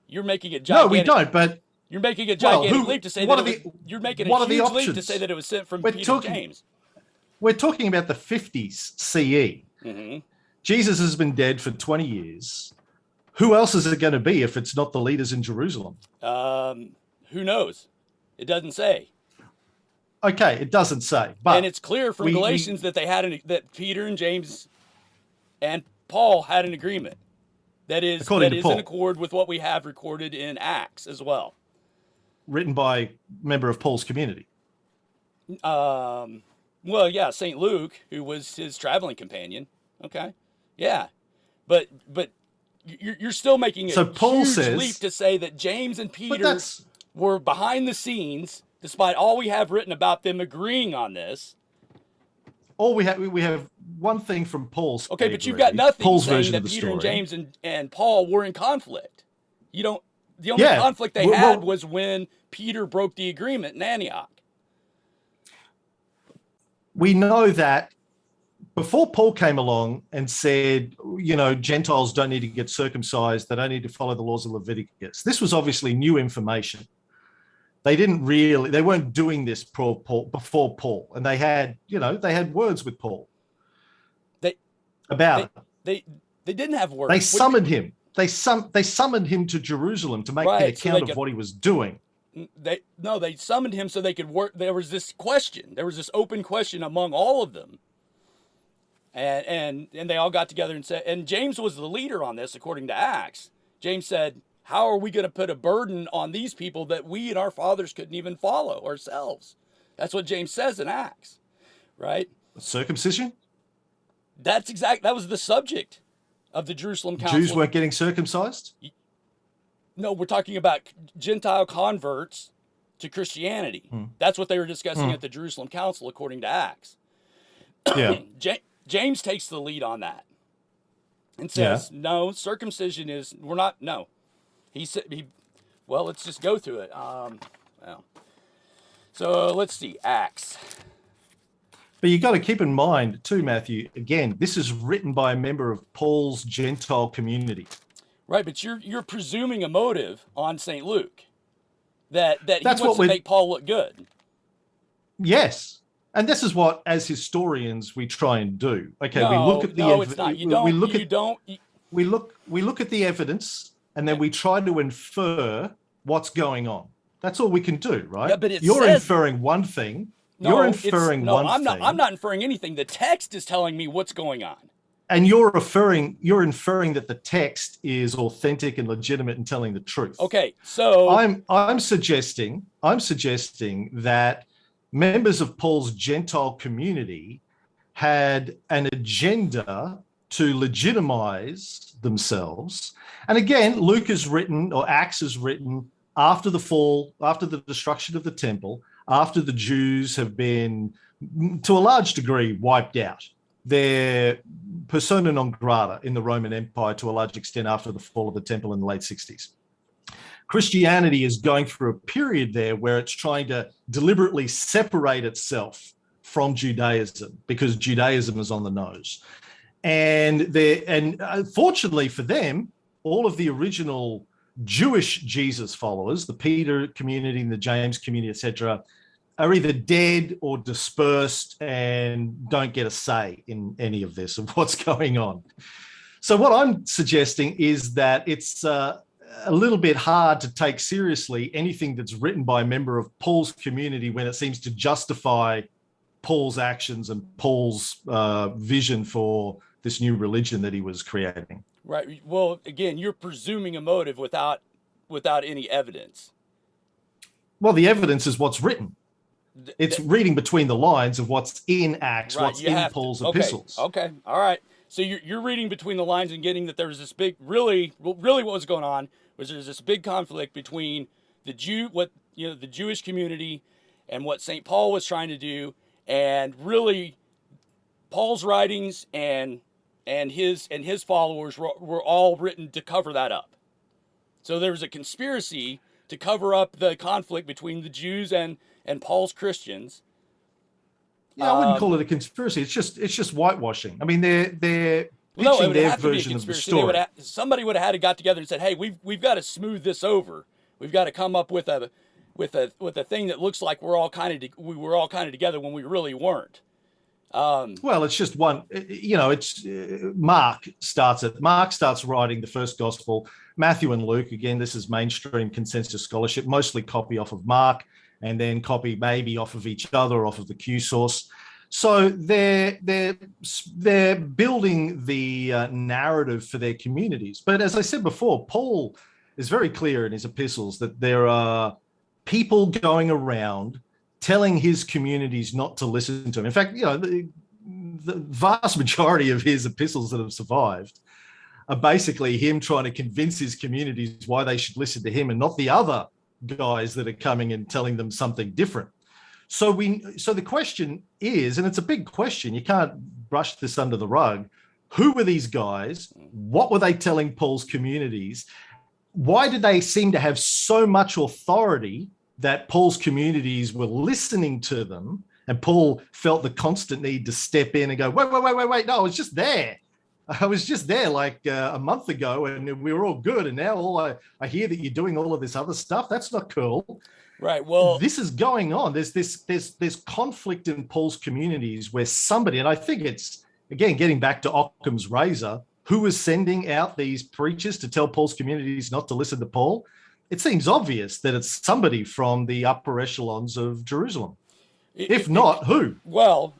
You're making a gigantic... No, we don't, but... You're making a gigantic leap to say that you're making a huge leap to say that it was sent from Peter and James. We're talking about the 50s CE. Mm-hmm. Jesus has been dead for 20 years. Who else is it going to be if it's not the leaders in Jerusalem? Who knows? It doesn't say. Okay, it doesn't say. But and it's clear from Galatians that that Peter and James and Paul had an agreement that is in accord with what we have recorded in Acts as well. Written by a member of Paul's community. Well, yeah, St. Luke, who was his traveling companion. Okay, yeah, but you're still making a huge leap to say that James and Peter were behind the scenes, despite all we have written about them agreeing on this. All we have one thing from Paul's. Okay, but you've got nothing saying that Peter and James and Paul were in conflict. You don't. The only conflict they had was when Peter broke the agreement in Antioch. We know that before Paul came along and said, Gentiles don't need to get circumcised, they don't need to follow the laws of Leviticus. This was obviously new information. They weren't doing this before Paul, and they had words with Paul about it. They didn't have words. They summoned him. They summoned him to Jerusalem to make an account of what he was doing. They summoned him so they could work. There was this open question among all of them. And they all got together and said, and James was the leader on this, according to Acts. James said, how are we going to put a burden on these people that we and our fathers couldn't even follow ourselves? That's what James says in Acts, right? Circumcision? That was the subject of the Jerusalem Council. Jews weren't getting circumcised? No, we're talking about Gentile converts to Christianity. That's what they were discussing at the Jerusalem Council, according to Acts. Yeah. James takes the lead on that and says, no, circumcision is, we're not, no. He said, well, let's just go through it. So let's see, Acts. But you got to keep in mind too, Matthew, again, this is written by a member of Paul's Gentile community. Right, but you're presuming a motive on St. Luke that he wants to make Paul look good. Yes. And this is what, as historians, we try and do. Okay, we look No, at no, it's not. You don't. You don't. we look at the evidence, and then Okay. we try to infer what's going on. That's all we can do, Yeah, right? but it You're says inferring one thing. You're no. It's inferring no. one I'm not. I'm thing, not inferring anything. The text is telling me what's going on. and you're inferring that the text is authentic and legitimate and telling the truth. Okay, so I'm suggesting that members of Paul's Gentile community had an agenda to legitimize themselves. And again, Luke is written, or Acts is written after the fall, after the destruction of the temple, after the Jews have been, to a large degree, wiped out. They're persona non grata in the Roman Empire to a large extent after the fall of the temple in the late 60s. Christianity is going through a period there where it's trying to deliberately separate itself from Judaism because Judaism is on the nose. And fortunately for them, all of the original Jewish Jesus followers, the Peter community and the James community, etc., are either dead or dispersed and don't get a say in any of this, of what's going on. So what I'm suggesting is that it's a little bit hard to take seriously anything that's written by a member of Paul's community when it seems to justify Paul's actions and Paul's vision for this new religion that he was creating. right. Well, again, you're presuming a motive without any evidence. Well, the evidence is what's written. It's reading between the lines of what's in Acts, right, what's in Paul's epistles. Okay. All right. So you're reading between the lines and getting that there was this big, really what was going on was there's this big conflict between the Jewish community and what St. Paul was trying to do, and really Paul's writings and his followers were all written to cover that up. So there was a conspiracy to cover up the conflict between the Jews and Paul's Christians. Yeah, I wouldn't call it a conspiracy. It's just whitewashing. I mean, they're pitching their version of the story. Somebody would have had to got together and said, "Hey, we've got to smooth this over. We've got to come up with a thing that looks like we were all kind of together when we really weren't." Well, it's just one. It's Mark starts writing the first gospel. Matthew and Luke, again, this is mainstream consensus scholarship, mostly copy off of Mark and then copy maybe off of each other, off of the Q source. So they're building the narrative for their communities. But as I said before, Paul is very clear in his epistles that there are people going around telling his communities not to listen to him. In fact, the vast majority of his epistles that have survived are basically him trying to convince his communities why they should listen to him and not the other guys that are coming and telling them something different. So the question is, and it's a big question, you can't brush this under the rug. Who were these guys? What were they telling Paul's communities? Why did they seem to have so much authority that Paul's communities were listening to them, and Paul felt the constant need to step in and go, wait, no, I was just there. I was just there like a month ago and we were all good. And now I hear that you're doing all of this other stuff. That's not cool. Right. Well, this is going on. There's conflict in Paul's communities where somebody, and I think it's, again, getting back to Occam's razor, who was sending out these preachers to tell Paul's communities not to listen to Paul? It seems obvious that it's somebody from the upper echelons of Jerusalem. If not, who? Well,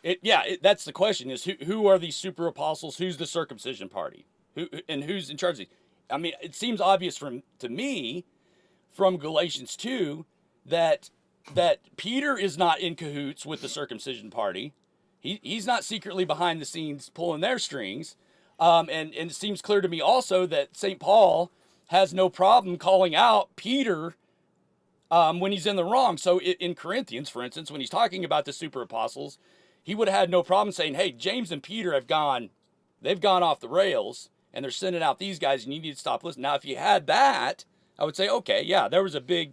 that's the question: is who are these super apostles? Who's the circumcision party? Who's in charge of these? I mean, it seems obvious to me from Galatians 2 that Peter is not in cahoots with the circumcision party. He's not secretly behind the scenes pulling their strings. And it seems clear to me also that St. Paul has no problem calling out Peter when he's in the wrong. So in Corinthians, for instance, when he's talking about the super apostles, he would have had no problem saying, "Hey, James and Peter they've gone off the rails, and they're sending out these guys, and you need to stop listening." Now, if you had that, I would say, okay, yeah, there was a big,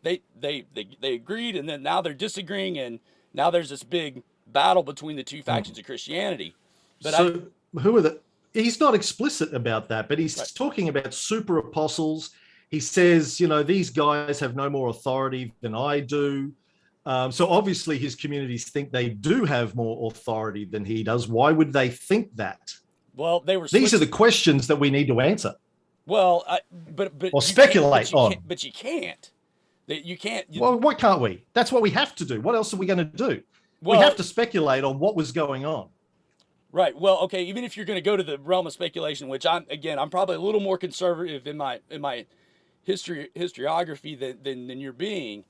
they agreed, and then now they're disagreeing, and now there's this big battle between the two factions of Christianity. But who are the? He's not explicit about that, but he's right. talking about super apostles. He says, these guys have no more authority than I do. So obviously his communities think they do have more authority than he does. Why would they think that? Well, they were. These are the questions that we need to answer. Well, but or speculate on. But you can't. You can't. Well, why can't we? That's what we have to do. What else are we going to do? Well, we have to speculate on what was going on. Right. Well, okay. Even if you're going to go to the realm of speculation, which I'm probably a little more conservative in my historiography than you're being.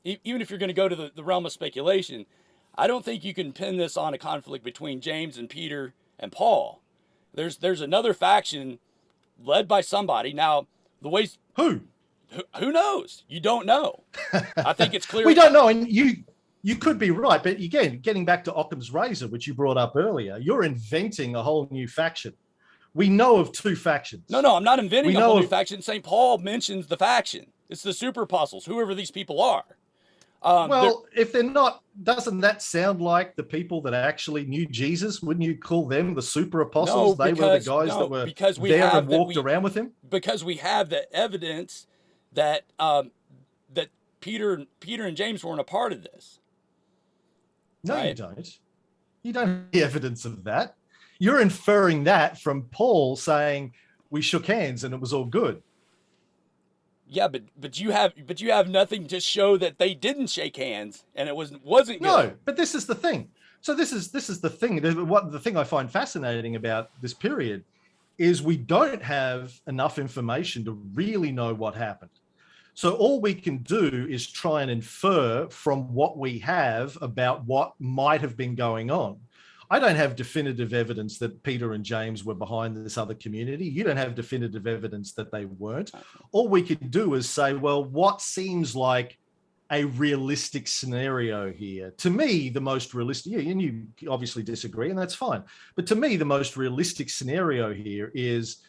Even if you're going to go to the realm of speculation, I don't think you can pin this on a conflict between James and Peter and Paul. There's another faction led by somebody. Now, the ways who knows? You don't know. I think it's clear. We don't know, and you could be right, but again, getting back to Occam's razor, which you brought up earlier, you're inventing a whole new faction. We know of two factions. No, I'm not inventing a whole new faction. St. Paul mentions the faction. It's the super apostles, whoever these people are. Well, if they're not, doesn't that sound like the people that actually knew Jesus? Wouldn't you call them the super apostles? No, they were the guys that were there and walked around with him? Because we have the evidence that that Peter and James weren't a part of this. No, right? You don't. You don't have the evidence of that. You're inferring that from Paul saying we shook hands and it was all good. Yeah, but you have nothing to show that they didn't shake hands and it wasn't good. No, but this is the thing. So this is the thing. The thing I find fascinating about this period is we don't have enough information to really know what happened. So all we can do is try and infer from what we have about what might have been going on. I don't have definitive evidence that Peter and James were behind this other community. You don't have definitive evidence that they weren't. All we can do is say, well, what seems like a realistic scenario here? To me, the most realistic, and you obviously disagree, and that's fine. But to me, the most realistic scenario here is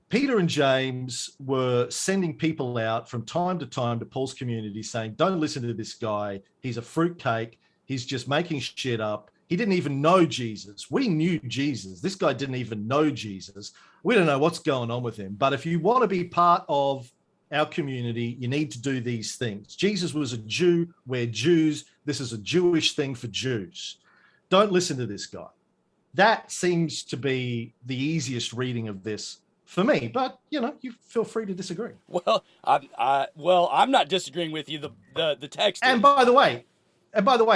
Peter and James were sending people out from time to Paul's community saying, don't listen to this guy. He's a fruitcake. He's just making shit up. He didn't even know Jesus. We knew Jesus. This guy didn't even know Jesus. We don't know what's going on with him. But if you want to be part of our community, you need to do these things. Jesus was a Jew. We're Jews. This is a Jewish thing for Jews. Don't listen to this guy. That seems to be the easiest reading of this for me. But, you feel free to disagree. Well, I'm not disagreeing with you. The text. And by the way,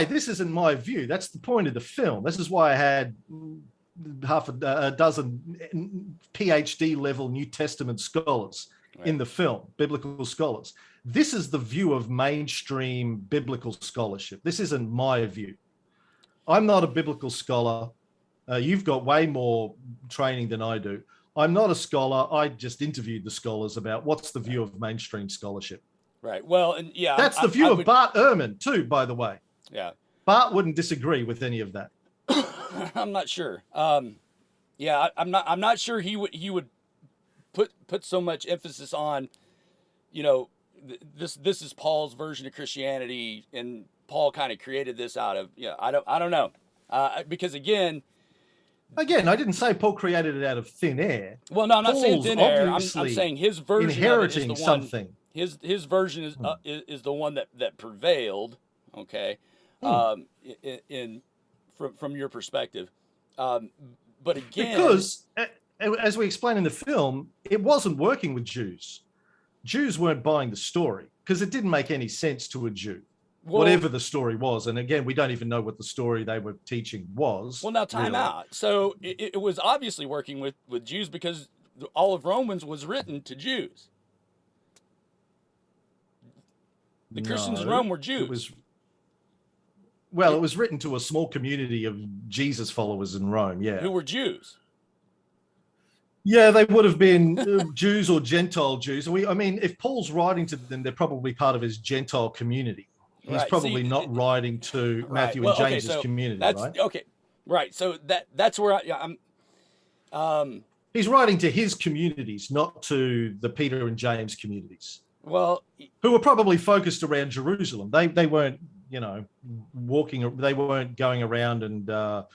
this isn't my view. That's the point of the film. This is why I had half a dozen PhD level New Testament scholars in the film, biblical scholars. This is the view of mainstream biblical scholarship. This isn't my view. I'm not a biblical scholar. You've got way more training than I do. I'm not a scholar. I just interviewed the scholars about what's the view of mainstream scholarship. Right. Well, and yeah, that's the view of Bart Ehrman too, by the way. Yeah. Bart wouldn't disagree with any of that. I'm not sure. Yeah, I'm not sure he would put so much emphasis on, this is Paul's version of Christianity, and Paul kind of created this out of, I don't know, because again, I didn't say Paul created it out of thin air. Well, no, I'm not saying thin air. I'm saying his version inheriting is the one, something. His version is the one that prevailed. Okay, from your perspective, but again, because as we explain in the film, it wasn't working with Jews. Jews weren't buying the story because it didn't make any sense to a Jew. Well, whatever the story was. And again, we don't even know what the story they were teaching was. Well, now time out. So it was obviously working with Jews because all of Romans was written to Jews. The Christians in Rome were Jews. It was written to a small community of Jesus followers in Rome, yeah. Who were Jews. Yeah, they would have been Jews or Gentile Jews. If Paul's writing to them, they're probably part of his Gentile community. He's probably not writing to Matthew and James's community, right? Okay, right. So that's where I'm. He's writing to his communities, not to the Peter and James communities. Well, who were probably focused around Jerusalem. They weren't, walking. They weren't going around and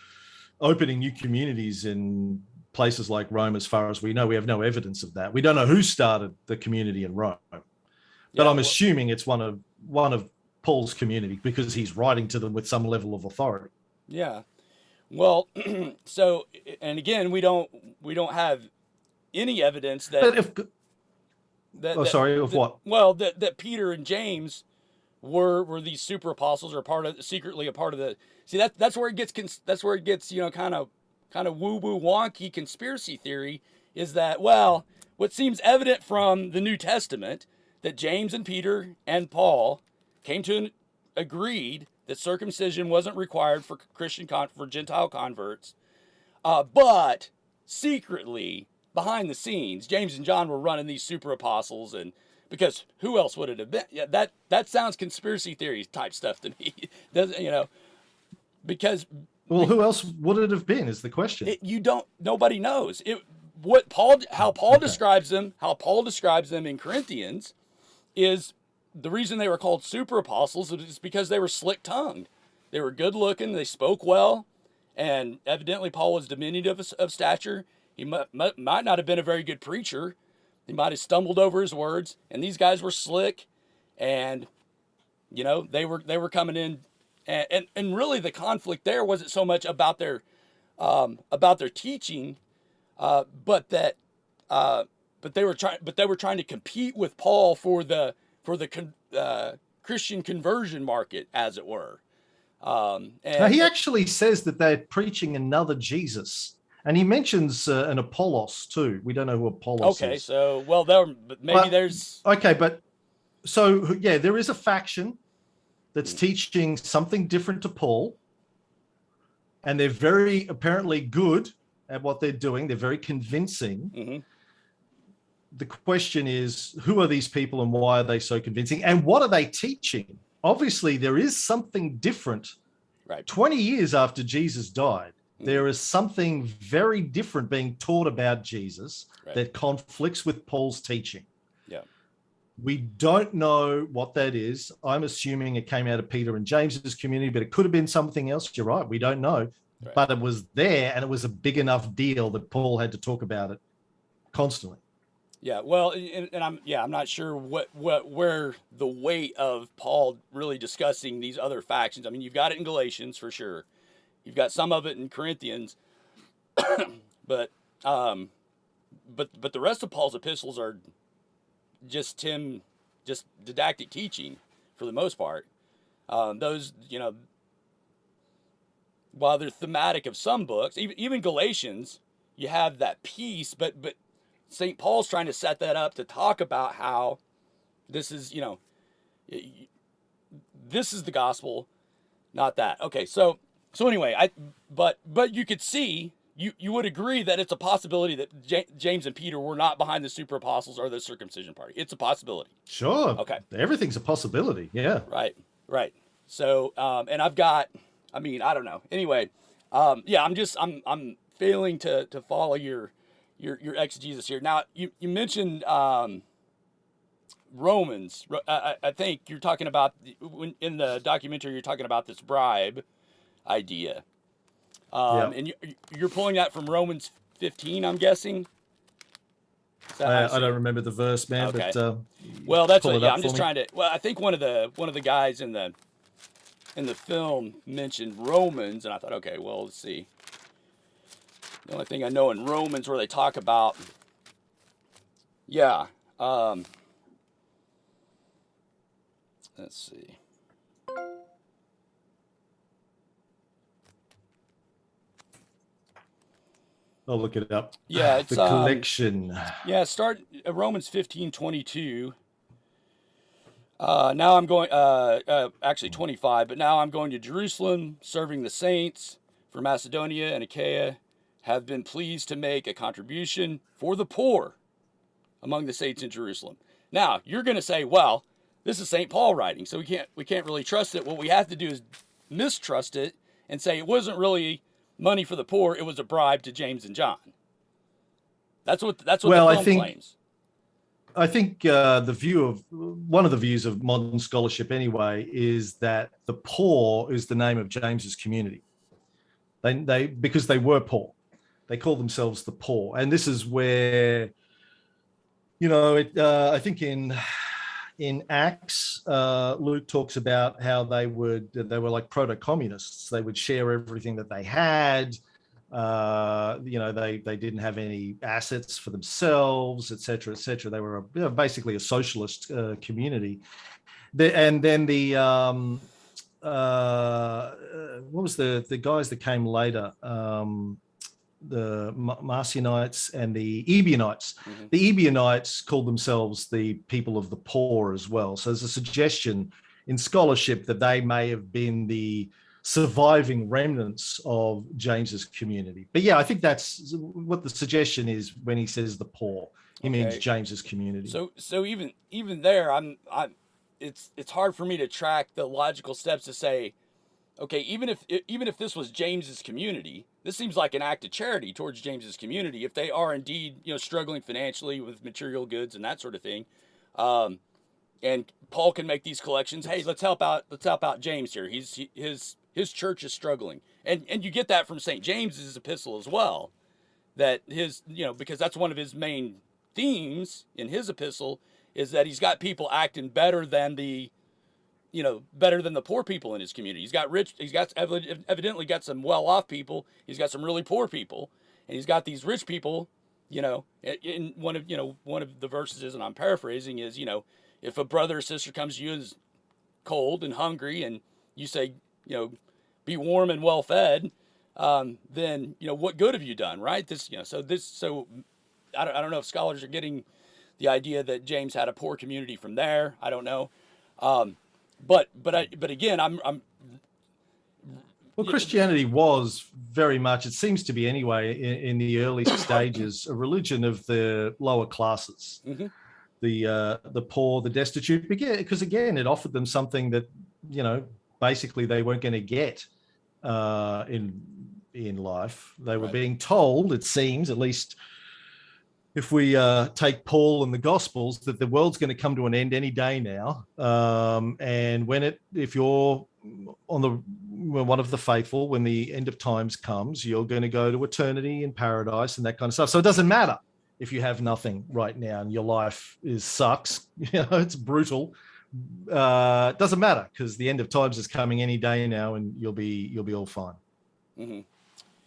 opening new communities in places like Rome. As far as we know, we have no evidence of that. We don't know who started the community in Rome, but I'm assuming it's one of Paul's community because he's writing to them with some level of authority. Yeah. Well, so, and again, we don't have any evidence that But if, that, oh, that, sorry, of that what? well that Peter and James were these super apostles, or secretly a part of the. See, that's where it gets kind of woo woo wonky conspiracy theory, is that, well, what seems evident from the New Testament, that James and Peter and Paul came to agreed that circumcision wasn't required for for Gentile converts, but secretly behind the scenes, James and John were running these super apostles, and because who else would it have been? Yeah, that sounds conspiracy theory type stuff to me. Doesn't, because, Well, who else would it have been is the question. nobody knows it. How Paul describes them in Corinthians is the reason they were called super apostles is because they were slick tongued. They were good looking. They spoke well, and evidently Paul was diminutive of stature. He might not have been a very good preacher. He might have stumbled over his words. And these guys were slick, and they were coming in, and really the conflict there wasn't so much about their teaching, but they were trying to compete with Paul for the Christian conversion market, as it were. Now, he actually says that they're preaching another Jesus, and he mentions an Apollos too. We don't know who Apollos is. Okay, so there's okay, but so yeah, there is a faction that's teaching something different to Paul, and they're very apparently good at what they're doing. They're very convincing. Mm-hmm. The question is, who are these people and why are they so convincing? And what are they teaching? Obviously, there is something different. Right. 20 years after Jesus died, there is something very different being taught about Jesus that conflicts with Paul's teaching. Yeah. We don't know what that is. I'm assuming it came out of Peter and James's community, but it could have been something else. You're right. We don't know. Right. But it was there, and it was a big enough deal that Paul had to talk about it constantly. Yeah, well, and I'm not sure where the weight of Paul really discussing these other factions. I mean, you've got it in Galatians for sure. You've got some of it in Corinthians, but the rest of Paul's epistles are just didactic teaching for the most part. Those, while they're thematic of some books, even Galatians, you have that piece, but St. Paul's trying to set that up to talk about how this is, this is the gospel, not that. Okay, so anyway, but you could see, you would agree that it's a possibility that James and Peter were not behind the super apostles or the circumcision party. It's a possibility. Sure. Okay. Everything's a possibility. Yeah. Right. So, and I've got, I don't know. Anyway, yeah, I'm failing to follow your exegesis here. Now, you mentioned Romans. I think you're talking about, in the documentary, you're talking about this bribe idea. And you're pulling that from Romans 15, I'm guessing? I don't remember the verse, man. Okay. But well, that's what. Yeah, I'm just trying to. Well, I think one of the guys in the film mentioned Romans, and I thought, okay, well, let's see. The only thing I know in Romans where they talk about, let's see. I'll look it up. Yeah, it's the collection. Start Romans 15:22. Now I'm going, actually 25, but now I'm going to Jerusalem, serving the saints for Macedonia and Achaia, have been pleased to make a contribution for the poor among the saints in Jerusalem. Now, you're going to say, well, this is St. Paul writing, so we can't really trust it. What we have to do is mistrust it and say it wasn't really money for the poor, it was a bribe to James and John. That's what the film claims. I think one of the views of modern scholarship anyway is that the poor is the name of James's community. They because they were poor, they call themselves the poor, and this is where, I think in in Acts, Luke talks about how they were like proto-communists. They would share everything that they had. They didn't have any assets for themselves, etc., etc. They were basically a socialist community. And then what was the guys that came later? The Marcionites and the Ebionites. Mm-hmm. The Ebionites called themselves the people of the poor as well. So there's a suggestion in scholarship that they may have been the surviving remnants of James's community. But yeah, I think that's what the suggestion is when he says the poor. He means James's community. So even there, it's hard for me to track the logical steps to say, okay, even if this was James's community, this seems like an act of charity towards James's community if they are indeed struggling financially with material goods and that sort of thing. And Paul can make these collections. Hey, let's help out James here. His church is struggling, and you get that from St. James's epistle as well. That because that's one of his main themes in his epistle is that he's got people acting better than the poor people in his community. He's got evidently got some well-off people. He's got some really poor people, and he's got these rich people. In one of the verses, and I'm paraphrasing, is if a brother or sister comes to you and is cold and hungry, and you say be warm and well fed, then what good have you done, right? So I don't know if scholars are getting the idea that James had a poor community from there. I don't know. But again, well, Christianity was very much, it seems to be anyway, in the early stages, a religion of the lower classes, mm-hmm. The poor, the destitute, because again, it offered them something that basically they weren't going to get in life. They were being told, it seems, at least if we take Paul and the Gospels, that the world's going to come to an end any day now. And if you're one of the faithful, when the end of times comes, you're going to go to eternity in paradise and that kind of stuff. So it doesn't matter if you have nothing right now and your life sucks. It's brutal. It doesn't matter because the end of times is coming any day now, and you'll be all fine. Mm-hmm.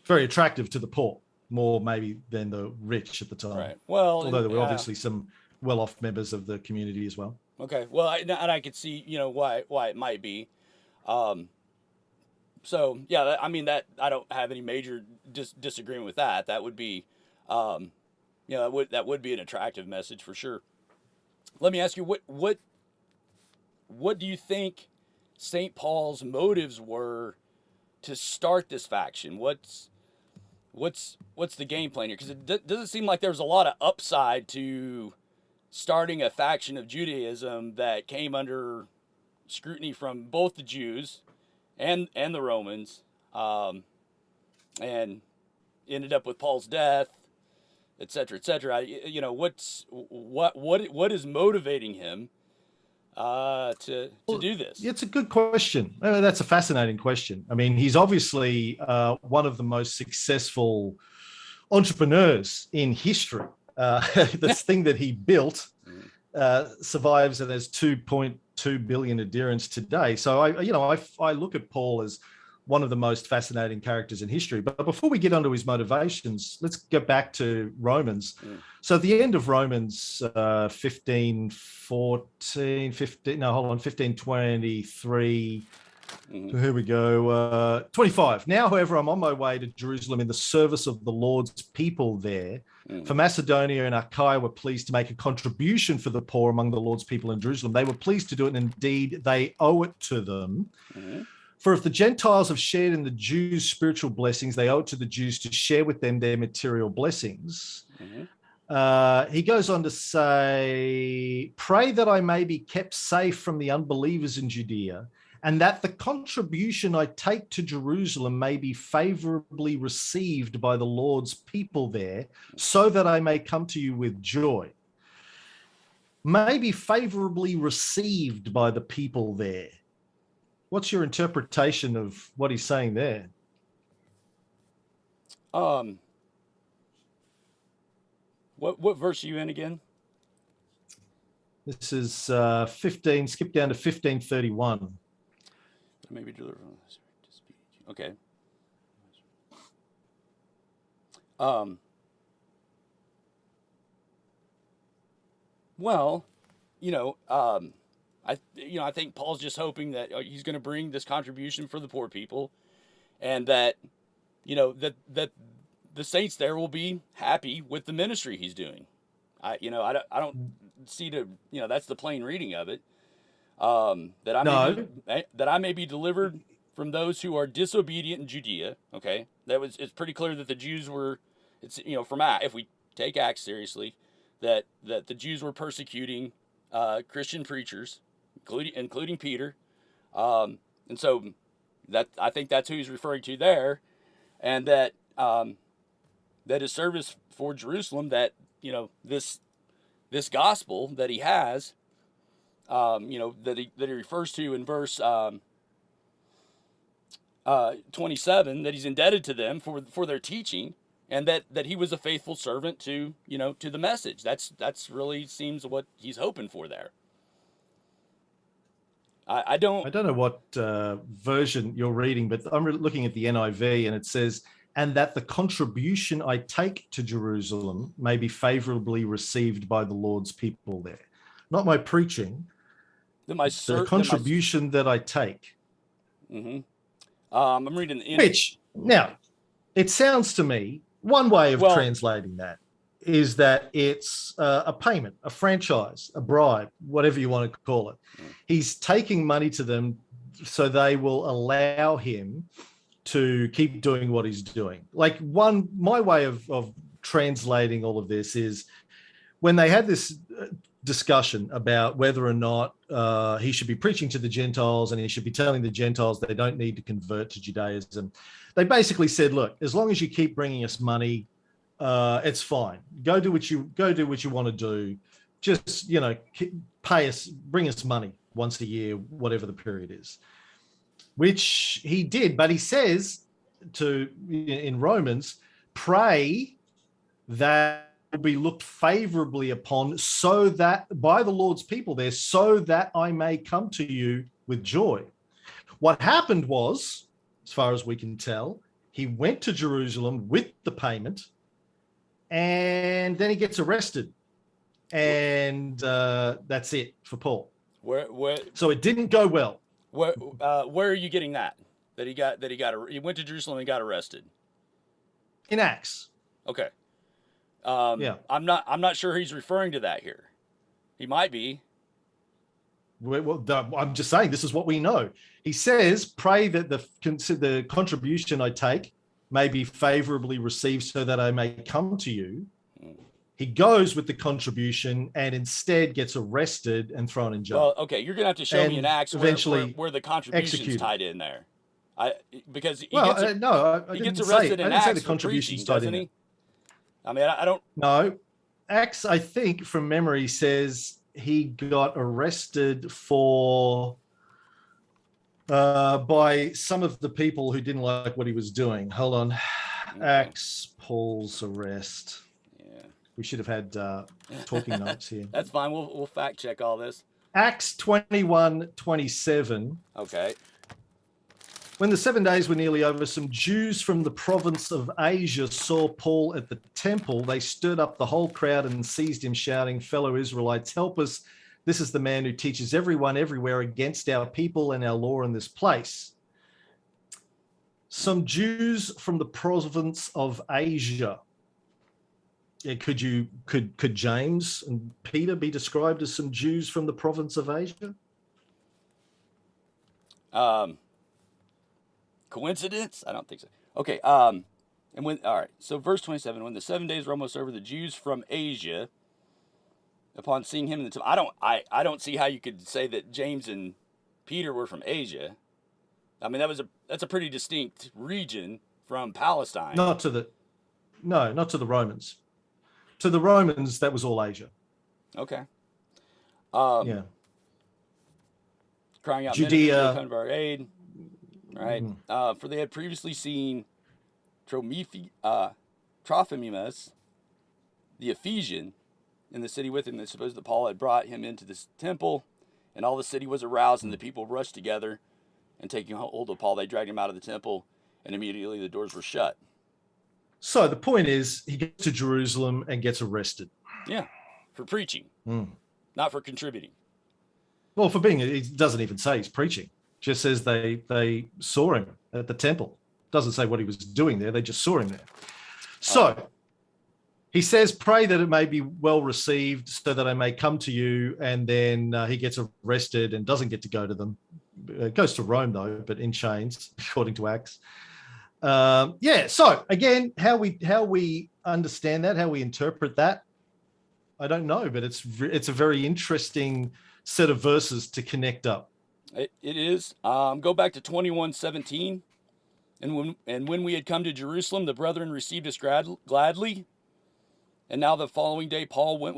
Very attractive to the poor, more maybe than the rich at the time. Right. Well, although there were obviously some well-off members of the community as well. Okay. Well, I could see why it might be. So yeah, that I don't have any major disagreement with that. That would be, that would be an attractive message for sure. Let me ask you, what do you think St. Paul's motives were to start this faction? What's the game plan here? Because it doesn't seem like there was a lot of upside to starting a faction of Judaism that came under scrutiny from both the Jews and the Romans, and ended up with Paul's death, et cetera, et cetera. What is motivating him to do this? It's a good question. That's a fascinating question. I mean, he's obviously one of the most successful entrepreneurs in history. This thing that he built survives and has 2.2 billion adherents today. So I look at Paul as one of the most fascinating characters in history. But before we get onto his motivations, let's get back to Romans. So at the end of Romans 1523, here we go, 25. Now, however, I'm on my way to Jerusalem in the service of the Lord's people there. For Macedonia and Achaia were pleased to make a contribution for the poor among the Lord's people in Jerusalem. They were pleased to do it, and indeed they owe it to them. For if the Gentiles have shared in the Jews' spiritual blessings, they owe it to the Jews to share with them their material blessings. He goes on to say, pray that I may be kept safe from the unbelievers in Judea, and that the contribution I take to Jerusalem may be favorably received by the Lord's people there, so that I may come to you with joy. May be favorably received by the people there. What's your interpretation of what he's saying there? What verse are you in again? This is 15. Skip down to 1531. Maybe deliver. Okay. Well, I think Paul's just hoping that he's going to bring this contribution for the poor people, and that, that the saints there will be happy with the ministry he's doing. I don't see that's the plain reading of it. No, That I may be delivered from those who are disobedient in Judea. Okay, it's pretty clear that the Jews were. It's from if we take Acts seriously, that the Jews were persecuting Christian preachers, including Peter, and so that I think that's who he's referring to there, and that that his service for Jerusalem, that this gospel that he has, that he refers to in verse 27, that he's indebted to them for their teaching, and that he was a faithful servant to the message. That's really seems what he's hoping for there. I don't know what version you're reading, but I'm looking at the NIV, and it says, "And that the contribution I take to Jerusalem may be favorably received by the Lord's people there." Not my preaching, the contribution that I take. Mm-hmm. I'm reading which now it sounds to me, one way of translating that is that it's a payment, a franchise, a bribe, whatever you want to call it. He's taking money to them so they will allow him to keep doing what he's doing. Like my way of translating all of this is when they had this discussion about whether or not he should be preaching to the Gentiles and he should be telling the Gentiles they don't need to convert to Judaism. They basically said, look, as long as you keep bringing us money, it's fine. Go do what you want to do. Just, pay us, bring us money once a year, whatever the period is, which he did. But he says in Romans, pray that will be looked favorably upon, so that by the Lord's people there, so that I may come to you with joy. What happened was, as far as we can tell, he went to Jerusalem with the payment, and then he gets arrested, and that's it for Paul. So it didn't go well. Where are you getting that? He went to Jerusalem and got arrested? In Acts. Okay. Yeah. I'm not sure he's referring to that here. He might be. Well, I'm just saying this is what we know. He says, pray that the contribution I take may be favorably received so that I may come to you. He goes with the contribution and instead gets arrested and thrown in jail. Well, okay, you're going to have to show me an Acts where the contribution's tied in there. Because he gets arrested in Acts the contribution's tied in. I mean, I don't... No. Acts, I think, from memory, says he got arrested for... by some of the people who didn't like what he was doing. Hold on. Okay. Acts, Paul's arrest. Yeah. We should have had talking notes here. That's fine. We'll fact check all this. Acts 21:27. Okay. When the 7 days were nearly over, some Jews from the province of Asia saw Paul at the temple. They stirred up the whole crowd and seized him, shouting, "Fellow Israelites, help us. This is the man who teaches everyone everywhere against our people and our law in this place." Some Jews from the province of Asia. Yeah, could James and Peter be described as some Jews from the province of Asia? Coincidence? I don't think so. Okay. So verse 27, when the 7 days were almost over, the Jews from Asia, upon seeing him in the temple, I don't see how you could say that James and Peter were from Asia. I mean, that's a pretty distinct region from Palestine. Not to the Romans. To the Romans, that was all Asia. Okay. Yeah. Crying out, Judea, come to our aid. Right. For they had previously seen Trophimus, the Ephesian, in the city with him. They supposed that Paul had brought him into this temple, and all the city was aroused, and the people rushed together, and taking hold of Paul, they dragged him out of the temple, and immediately the doors were shut. So the point is, he gets to Jerusalem and gets arrested. Yeah, for preaching, not for contributing. Well, for being, it doesn't even say he's preaching. Just says they saw him at the temple. Doesn't say what he was doing there. They just saw him there. So he says, pray that it may be well received so that I may come to you. And then he gets arrested and doesn't get to go to them. Goes to Rome, though, but in chains, according to Acts. So again, how we understand that, how we interpret that, I don't know, but it's a very interesting set of verses to connect up. It is. Go back to 21:17. And when we had come to Jerusalem, the brethren received us gladly. And now the following day, Paul went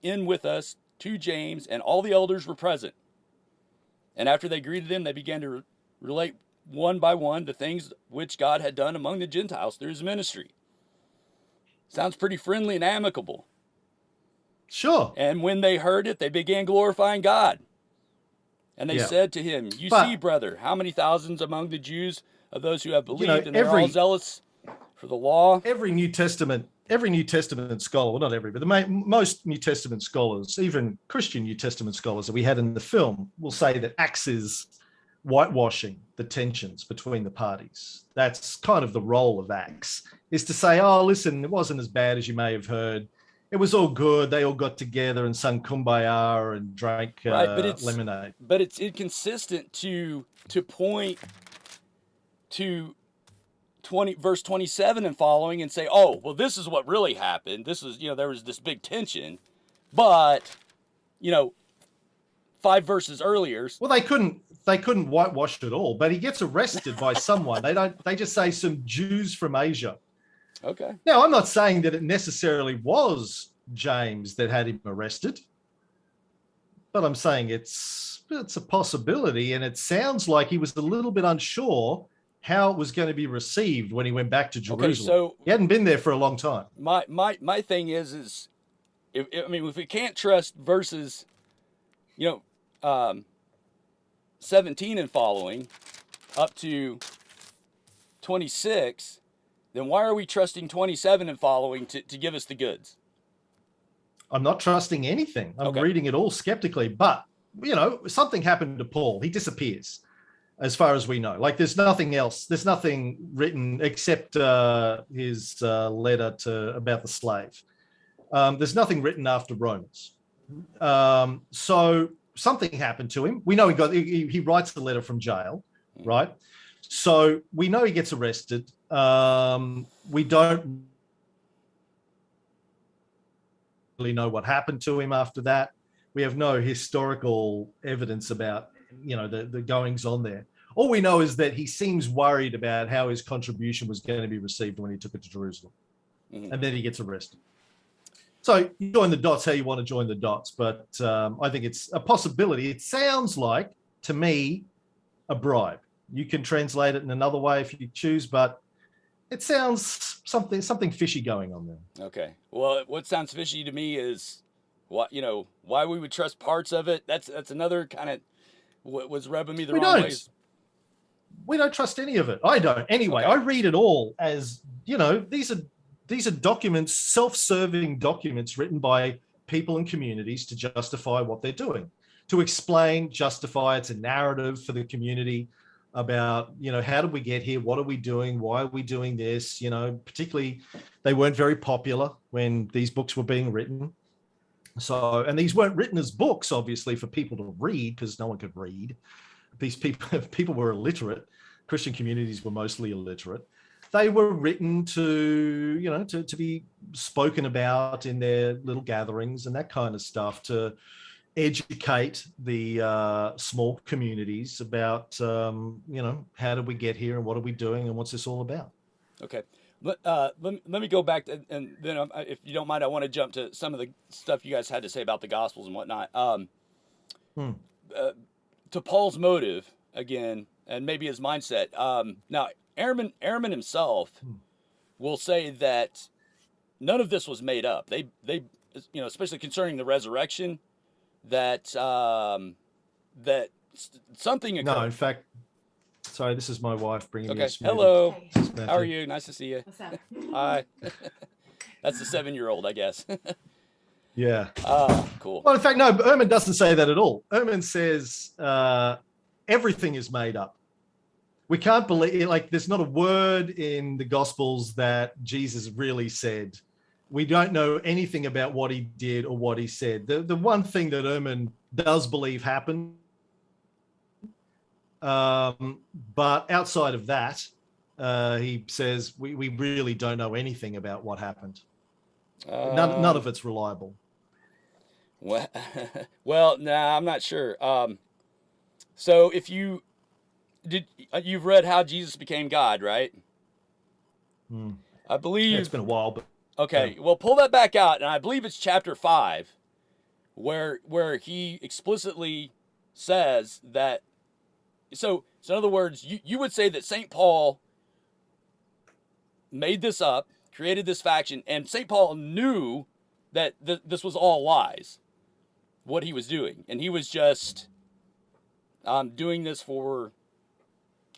in with us to James, and all the elders were present. And after they greeted him, they began to relate one by one the things which God had done among the Gentiles through his ministry. Sounds pretty friendly and amicable. Sure. And when they heard it, they began glorifying God. And they said to him, you see, brother, how many thousands among the Jews of those who have believed, and they're all zealous for the law. Every New Testament scholar, well, not every, but most New Testament scholars, even Christian New Testament scholars that we had in the film, will say that Acts is whitewashing the tensions between the parties. That's kind of the role of Acts, is to say, oh, listen, it wasn't as bad as you may have heard. It was all good. They all got together and sung Kumbaya and drank lemonade. But it's inconsistent to point to verse 27 and following and say, oh, well, this is what really happened. This is, there was this big tension. But, 5 verses earlier. Well, they couldn't whitewash it all, but he gets arrested by someone. They just say some Jews from Asia. Okay. Now, I'm not saying that it necessarily was James that had him arrested, but I'm saying it's a possibility, and it sounds like he was a little bit unsure how it was going to be received when he went back to Jerusalem. Okay, so he hadn't been there for a long time. My thing is if we can't trust verses, 17 and following up to 26. Then why are we trusting 27 and following to give us the goods? I'm not trusting anything. I'm reading it all skeptically. But, something happened to Paul. He disappears, as far as we know. Like, there's nothing else. There's nothing written except his letter about the slave. There's nothing written after Romans. So something happened to him. We know he writes the letter from jail, right? So we know he gets arrested. We don't really know what happened to him after that. We have no historical evidence about, the goings on there. All we know is that he seems worried about how his contribution was going to be received when he took it to Jerusalem. Mm-hmm. And then he gets arrested. So you join the dots how you want to join the dots, but I think it's a possibility. It sounds like, to me, a bribe. You can translate it in another way if you choose, but it sounds something fishy going on there. Okay. Well, what sounds fishy to me is why we would trust parts of it. That's another kind of what was rubbing me the wrong way. We don't trust any of it. I don't. Anyway, okay. I read it all as, these are documents, self-serving documents written by people and communities to justify what they're doing, to explain, justify. It's a narrative for the community about, how did we get here? What are we doing? Why are we doing this? Particularly, they weren't very popular when these books were being written. So, and these weren't written as books, obviously, for people to read, because no one could read. These people were illiterate. Christian communities were mostly illiterate. They were written to, to be spoken about in their little gatherings and that kind of stuff, to educate the small communities about, how did we get here and what are we doing and what's this all about? Okay. Let me go back and then if you don't mind, I want to jump to some of the stuff you guys had to say about the Gospels and whatnot. To Paul's motive again, and maybe his mindset. Now, Ehrman himself will say that none of this was made up. They especially concerning the resurrection, that that something No, occurred. in fact, sorry, this is my wife bringing me a Okay. smoothie. Hello. This is How are Matthew. you? Nice to see you. What's up? Hi. That's the 7-year-old, I guess. Yeah. Cool. Well, in fact, no, Ehrman doesn't say that at all. Ehrman says everything is made up. We can't believe, like, there's not a word in the Gospels that Jesus really said. We don't know anything about what he did or what he said. The one thing that Ehrman does believe happened, but outside of that, he says we really don't know anything about what happened. None of it's reliable. Well, nah, I'm not sure. So if you've read how Jesus became God, right? I believe Yeah, it's been a while, but okay. yeah. Well, pull that back out, and I believe it's chapter 5, where he explicitly says that. So in other words, you would say that Saint Paul made this up, created this faction, and Saint Paul knew that this was all lies, what he was doing, and he was just doing this for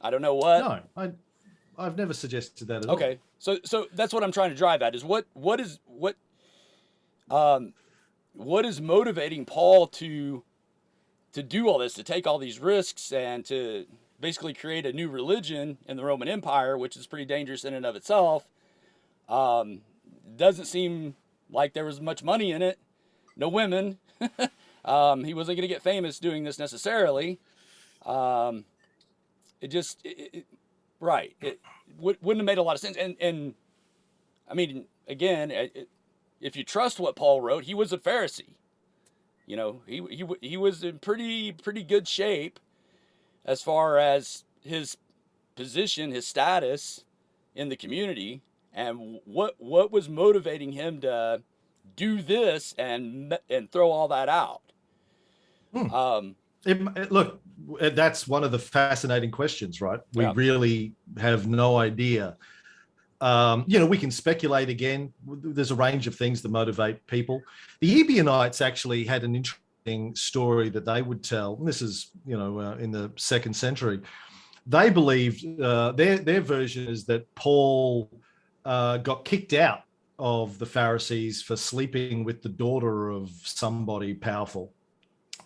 I don't know what. No, I've never suggested that at all. Okay, so that's what I'm trying to drive at is what is motivating Paul to do all this, to take all these risks, and to basically create a new religion in the Roman Empire, which is pretty dangerous in and of itself. Doesn't seem like there was much money in it. No women. He wasn't going to get famous doing this necessarily. Right. It wouldn't have made a lot of sense. And I mean, again, if you trust what Paul wrote, he was a Pharisee. You know, he was in pretty good shape as far as his position, his status in the community, and what was motivating him to do this and throw all that out. Look, that's one of the fascinating questions, right? We really have no idea. We can speculate again. There's a range of things that motivate people. The Ebionites actually had an interesting story that they would tell. And this is, in the 2nd century. They believed their version is that Paul got kicked out of the Pharisees for sleeping with the daughter of somebody powerful.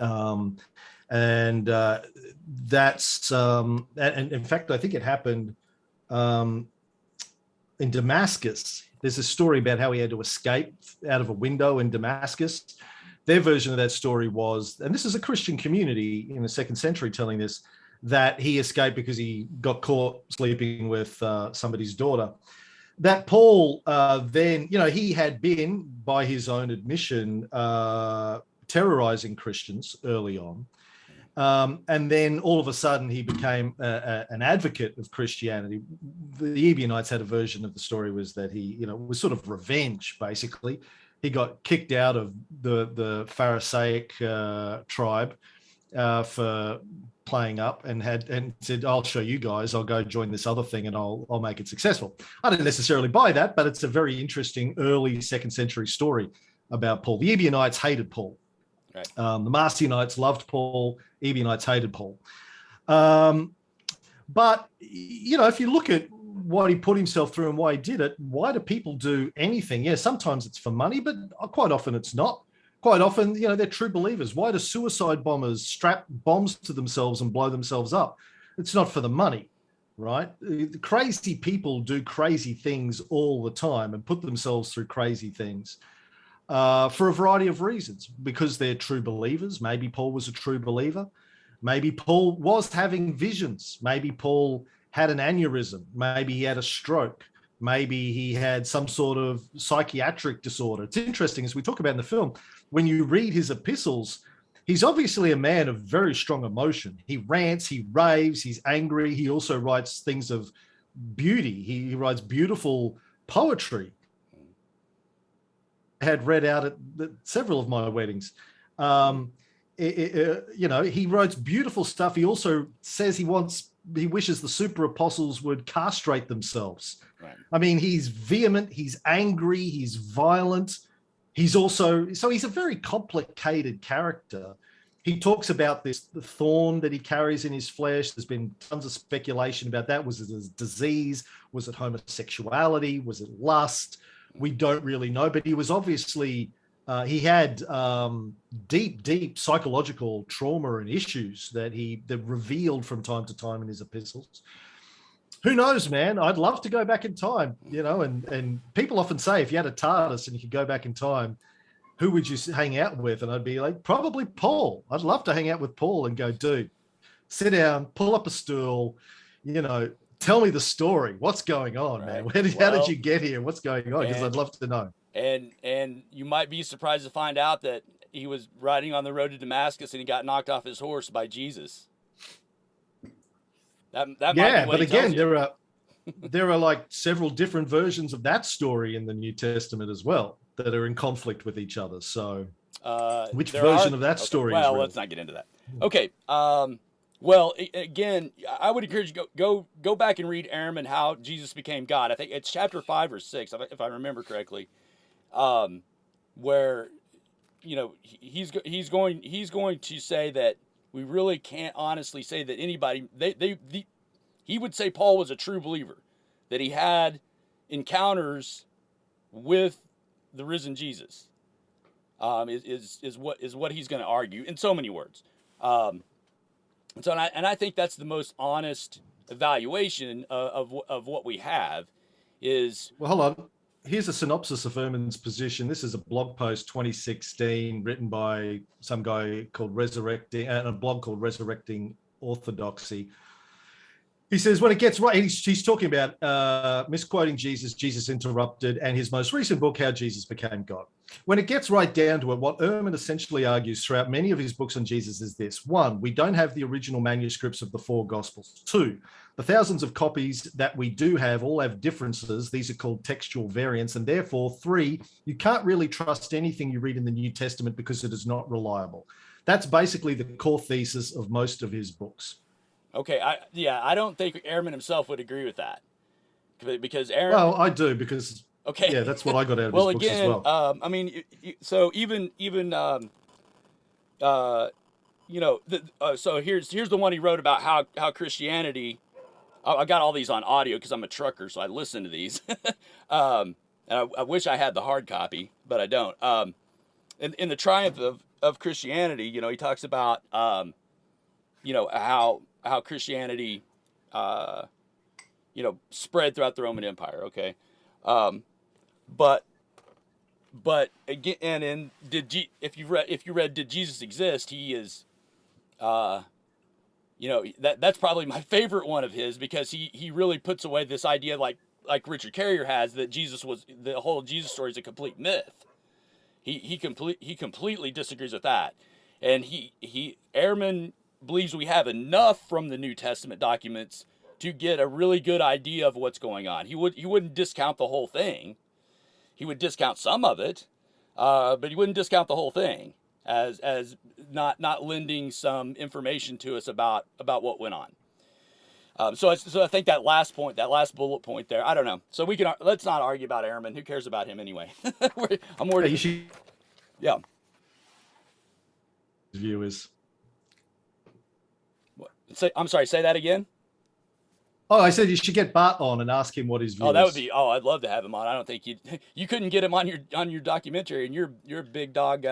And that's and in fact, I think it happened in Damascus. There's a story about how he had to escape out of a window in Damascus. Their version of that story was, and this is a Christian community in the 2nd century telling this, that he escaped because he got caught sleeping with somebody's daughter. That Paul then, he had been, by his own admission, terrorizing Christians early on. And then all of a sudden he became an advocate of Christianity. The Ebionites had a version of the story was that he, was sort of revenge, basically. He got kicked out of the Pharisaic tribe for playing up and said, I'll show you guys, I'll go join this other thing and I'll make it successful. I don't necessarily buy that, but it's a very interesting early 2nd century story about Paul. The Ebionites hated Paul. Right. The Marcionites loved Paul. Ebionites hated Paul. But, if you look at what he put himself through and why he did it, why do people do anything? Yeah, sometimes it's for money, but quite often it's not. Quite often, they're true believers. Why do suicide bombers strap bombs to themselves and blow themselves up? It's not for the money, right? Crazy people do crazy things all the time and put themselves through crazy things. For a variety of reasons, because they're true believers. Maybe Paul was a true believer. Maybe Paul was having visions. Maybe Paul had an aneurysm. Maybe he had a stroke. Maybe he had some sort of psychiatric disorder. It's interesting, as we talk about in the film, when you read his epistles, he's obviously a man of very strong emotion. He rants, he raves, he's angry. He also writes things of beauty. He writes beautiful poetry. Had read out at several of my weddings. He writes beautiful stuff. He also says he wants he wishes the super apostles would castrate themselves. Right. I mean, he's vehement, he's angry, he's violent. He's also, so he's a very complicated character. He talks about the thorn that he carries in his flesh. There's been tons of speculation about that. Was it a disease? Was it homosexuality? Was it lust? We don't really know, but he was obviously, he had deep psychological trauma and issues that revealed from time to time in his epistles. Who knows, man? I'd love to go back in time, and people often say, if you had a TARDIS and you could go back in time, who would you hang out with? And I'd be like, probably Paul. I'd love to hang out with Paul and go, dude, sit down, pull up a stool, tell me the story. What's going on, man? How did you get here? What's going on? Because I'd love to know. And you might be surprised to find out that he was riding on the road to Damascus and he got knocked off his horse by Jesus. That might be what but again, there are like several different versions of that story in the New Testament as well that are in conflict with each other. So, which version of that story? Well, is let's not get into that. Okay. Well, again, I would encourage you go back and read Ehrman, How Jesus Became God. I think it's chapter 5 or 6, if I remember correctly, where he's going to say that we really can't honestly say that anybody he would say Paul was a true believer, that he had encounters with the risen Jesus. Is what he's going to argue in so many words. I think that's the most honest evaluation of what we have is. Well, hold on. Here's a synopsis of Ehrman's position. This is a blog post 2016 written by some guy called Resurrecting, and a blog called Resurrecting Orthodoxy. He says, when it gets right, he's talking about misquoting Jesus interrupted, and his most recent book, How Jesus Became God. When it gets right down to it, what Ehrman essentially argues throughout many of his books on Jesus is this. 1, we don't have the original manuscripts of the 4 Gospels. 2, the thousands of copies that we do have all have differences. These are called textual variants. And therefore, 3, you can't really trust anything you read in the New Testament because it is not reliable. That's basically the core thesis of most of his books. Okay, I don't think Ehrman himself would agree with that, because Ehrman. Well, I do, because yeah, that's what I got out of his books as well. I mean, so even so here's the one he wrote about how Christianity. I got all these on audio because I'm a trucker, so I listen to these. And I wish I had the hard copy, but I don't. In the triumph of Christianity, he talks about how Christianity, spread throughout the Roman Empire. Okay, but again, and if you read Did Jesus Exist? He is, that's probably my favorite one of his, because he really puts away this idea like Richard Carrier has, that the whole Jesus story is a complete myth. He completely disagrees with that, and Ehrman believes we have enough from the New Testament documents to get a really good idea of what's going on. He wouldn't discount the whole thing. He would discount some of it, but he wouldn't discount the whole thing as not lending some information to us about what went on. So I think that last bullet point there, I don't know. So let's not argue about Ehrman. Who cares about him anyway? I'm worried. Yeah. View is. I'm sorry, say that again? Oh, I said you should get Bart on and ask him what his view is. That would be. I'd love to have him on. I don't think you couldn't get him on your documentary, and you're a big dog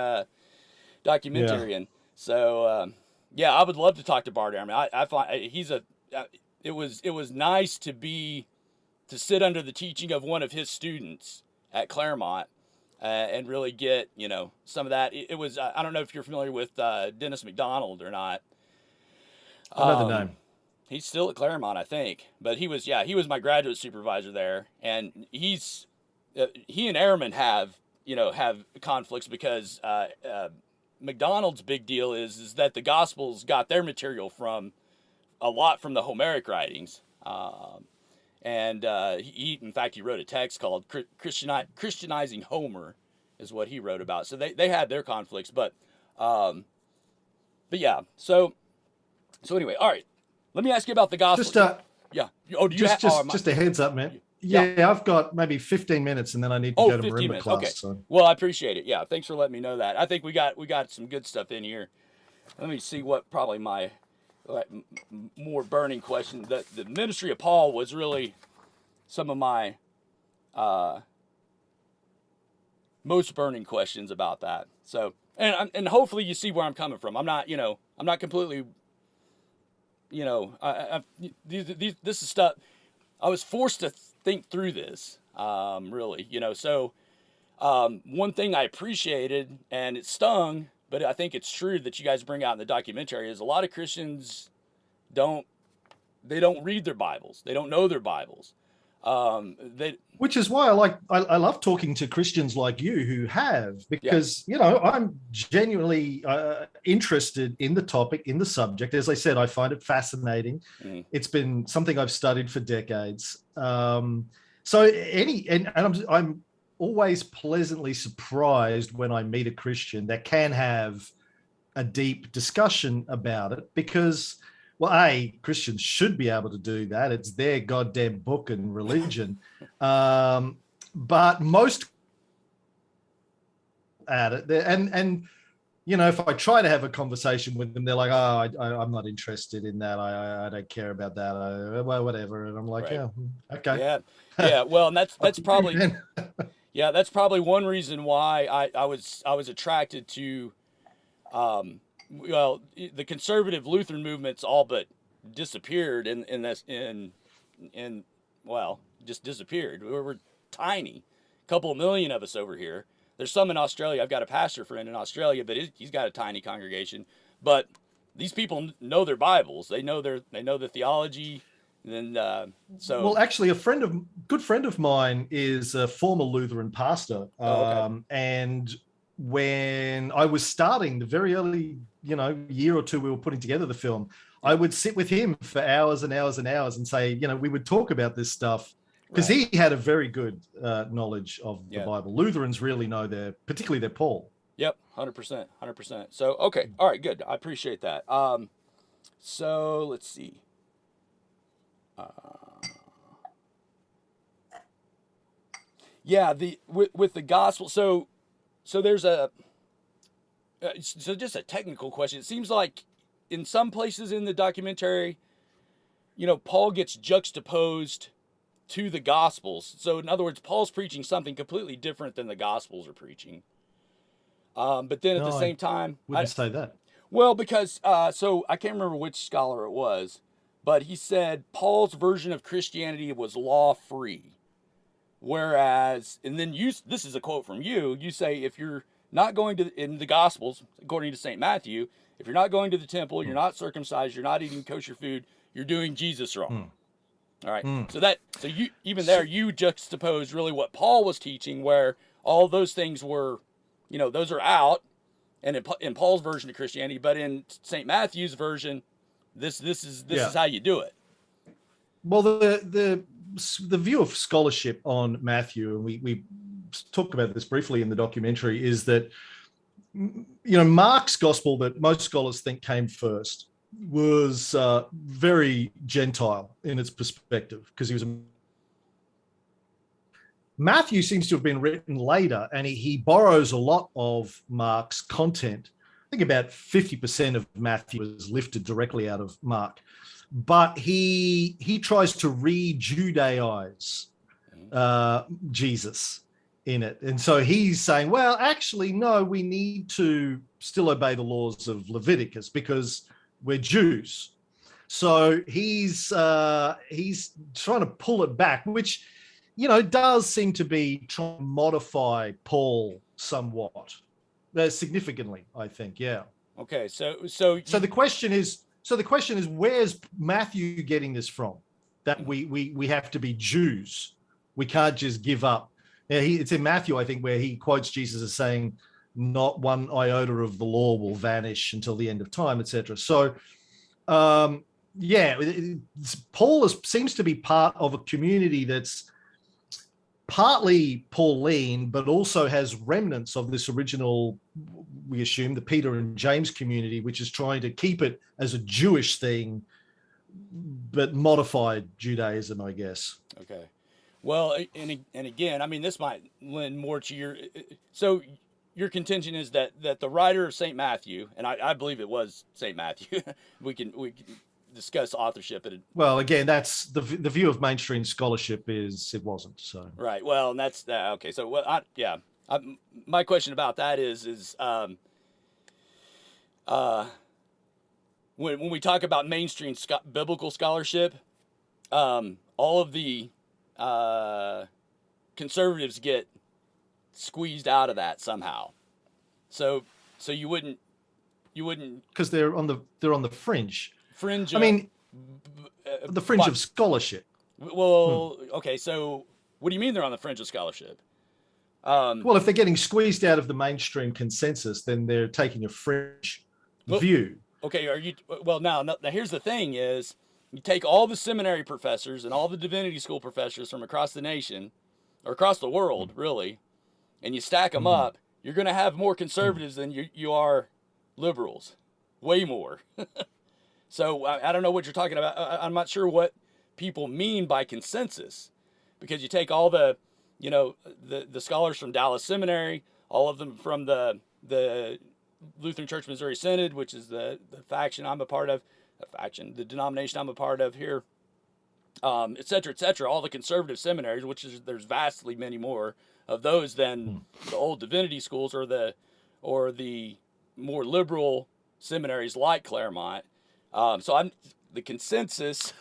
documentarian. Yeah. So I would love to talk to Bart Ehrman. I find it was nice to sit under the teaching of one of his students at Claremont and really get some of that. It was I don't know if you're familiar with Dennis McDonald or not. I know the name. He's still at Claremont, I think, but he was my graduate supervisor there, and he and Ehrman have conflicts because McDonald's big deal is that the Gospels got their material from the Homeric writings, and he in fact he wrote a text called Christianizing Homer, is what he wrote about. So they had their conflicts, but yeah, so anyway, all right. Let me ask you about the gospel. Just Yeah. Oh, do you have? just a heads up, man. Yeah. Yeah, I've got maybe 15 minutes, and then I need to go to 15 marimba minutes. class. Okay. So. Well, I appreciate it. Yeah. Thanks for letting me know that. I think we got some good stuff in here. Let me see what probably my more burning question. The ministry of Paul was really some of my most burning questions about that. So, and hopefully you see where I'm coming from. I'm not completely, this is stuff I was forced to think through this, really, so, one thing I appreciated, and it stung, but I think it's true that you guys bring out in the documentary, is a lot of Christians don't read their Bibles. They don't know their Bibles. Which is why I love talking to Christians like you who have, because I'm genuinely interested in the topic, in the subject. As I said, I find it fascinating. It's been something I've studied for decades. I'm always pleasantly surprised when I meet a Christian that can have a deep discussion about it, because, well, Christians should be able to do that. It's their goddamn book and religion. But most at it, and if I try to have a conversation with them, they're like, "Oh, I'm not interested in that. I don't care about that. Well, whatever." And I'm like, right. "Yeah, okay." Yeah. Well, and that's probably that's probably one reason why I was attracted to. The conservative Lutheran movement's all but disappeared just disappeared. We're tiny, a couple of million of us over here. There's some in Australia. I've got a pastor friend in Australia, but he's got a tiny congregation. But these people know their Bibles. They know the theology. And well, actually, good friend of mine is a former Lutheran pastor. Okay. And when I was starting the very early, year or two we were putting together the film, I would sit with him for hours and hours and hours and say, we would talk about this stuff, because he had a very good knowledge of the Bible. Lutherans really know particularly their Paul. Yep, 100%. So, okay, all right, good. I appreciate that. So let's see. With the gospel. So there's so just a technical question. It seems like in some places in the documentary, Paul gets juxtaposed to the Gospels. So in other words, Paul's preaching something completely different than the Gospels are preaching. But then at the same time, I wouldn't say that. Well, because so I can't remember which scholar it was, but he said Paul's version of Christianity was law-free. Whereas, and then this is a quote from you, you say if you're not going in the Gospels, according to St. Matthew, if you're not going to the temple, you're not circumcised, you're not eating kosher food, you're doing Jesus wrong. All right. So you juxtapose really what Paul was teaching, where all those things were, those are out, and in Paul's version of Christianity, but in St. Matthew's version, this is how you do it. Well, the view of scholarship on Matthew, and we talk about this briefly in the documentary, is that Mark's gospel, that most scholars think came first, was very Gentile in its perspective, because he was Matthew seems to have been written later, and he borrows a lot of Mark's content. I think about 50% of Matthew is lifted directly out of Mark, but he tries to re-Judaize Jesus in it. And so he's saying, well, actually, no, we need to still obey the laws of Leviticus because we're Jews. So he's trying to pull it back, which, does seem to be trying to modify Paul somewhat, significantly, I think. Yeah. Okay. So the question is, where's Matthew getting this from? That we have to be Jews. We can't just give up. It's in Matthew, I think, where he quotes Jesus as saying, "Not one iota of the law will vanish until the end of time," etc. So, Paul seems to be part of a community that's partly Pauline, but also has remnants of this original, we assume, the Peter and James community, which is trying to keep it as a Jewish thing but modified Judaism, I guess. Okay. Well, and again, I mean, this might lend more to so your contention is that the writer of St. Matthew, and I believe it was St. Matthew. we can discuss authorship at a, Well, again, that's the view of mainstream scholarship is it wasn't. So right. Well, and that's okay. So my question about that is when we talk about mainstream biblical scholarship, all of the conservatives get squeezed out of that somehow. So you wouldn't because they're on the fringe. fringe. I mean, the fringe of scholarship. Well, okay. So what do you mean they're on the fringe of scholarship? Well, if they're getting squeezed out of the mainstream consensus, then they're taking a fringe view. Okay, are you? Well, now here's the thing: is you take all the seminary professors and all the divinity school professors from across the nation, or across the world, really, and you stack them up. You're going to have more conservatives than you are liberals, way more. So I don't know what you're talking about. I'm not sure what people mean by consensus, because you take all the scholars from Dallas Seminary, all of them from the Lutheran Church Missouri Synod, which is the faction I'm a part of, the denomination I'm a part of here, et cetera, all the conservative seminaries, there's vastly many more of those than the old divinity schools or the more liberal seminaries like Claremont. So the consensus.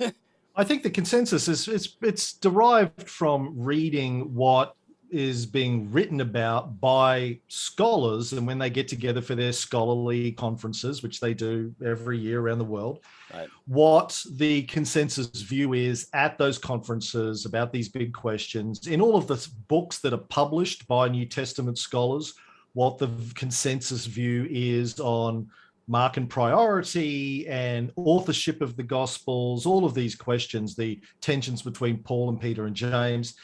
I think the consensus is it's derived from reading what is being written about by scholars, and when they get together for their scholarly conferences, which they do every year around the world, right, what the consensus view is at those conferences about these big questions. In all of the books that are published by New Testament scholars, what the consensus view is on mark and priority and authorship of the Gospels, all of these questions, the tensions between Paul and Peter and James.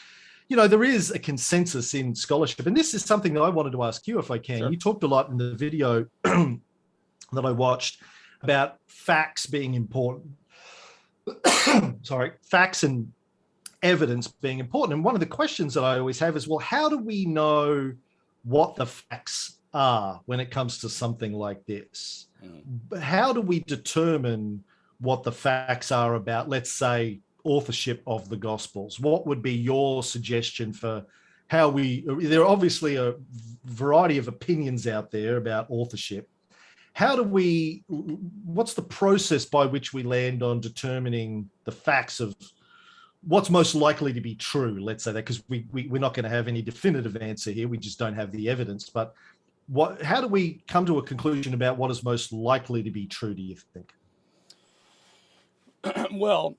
There is a consensus in scholarship. And this is something that I wanted to ask you, if I can. Sure. You talked a lot in the video that I watched about facts being important. Sorry, facts and evidence being important. And one of the questions that I always have is, well, how do we know what the facts are when it comes to something like this? How do we determine what the facts are about, let's say, authorship of the Gospels? What would be your suggestion for how there are obviously a variety of opinions out there about authorship. What's the process by which we land on determining the facts of what's most likely to be true? Let's say that, because we're not going to have any definitive answer here. We just don't have the evidence. But how do we come to a conclusion about what is most likely to be true, do you think? Well,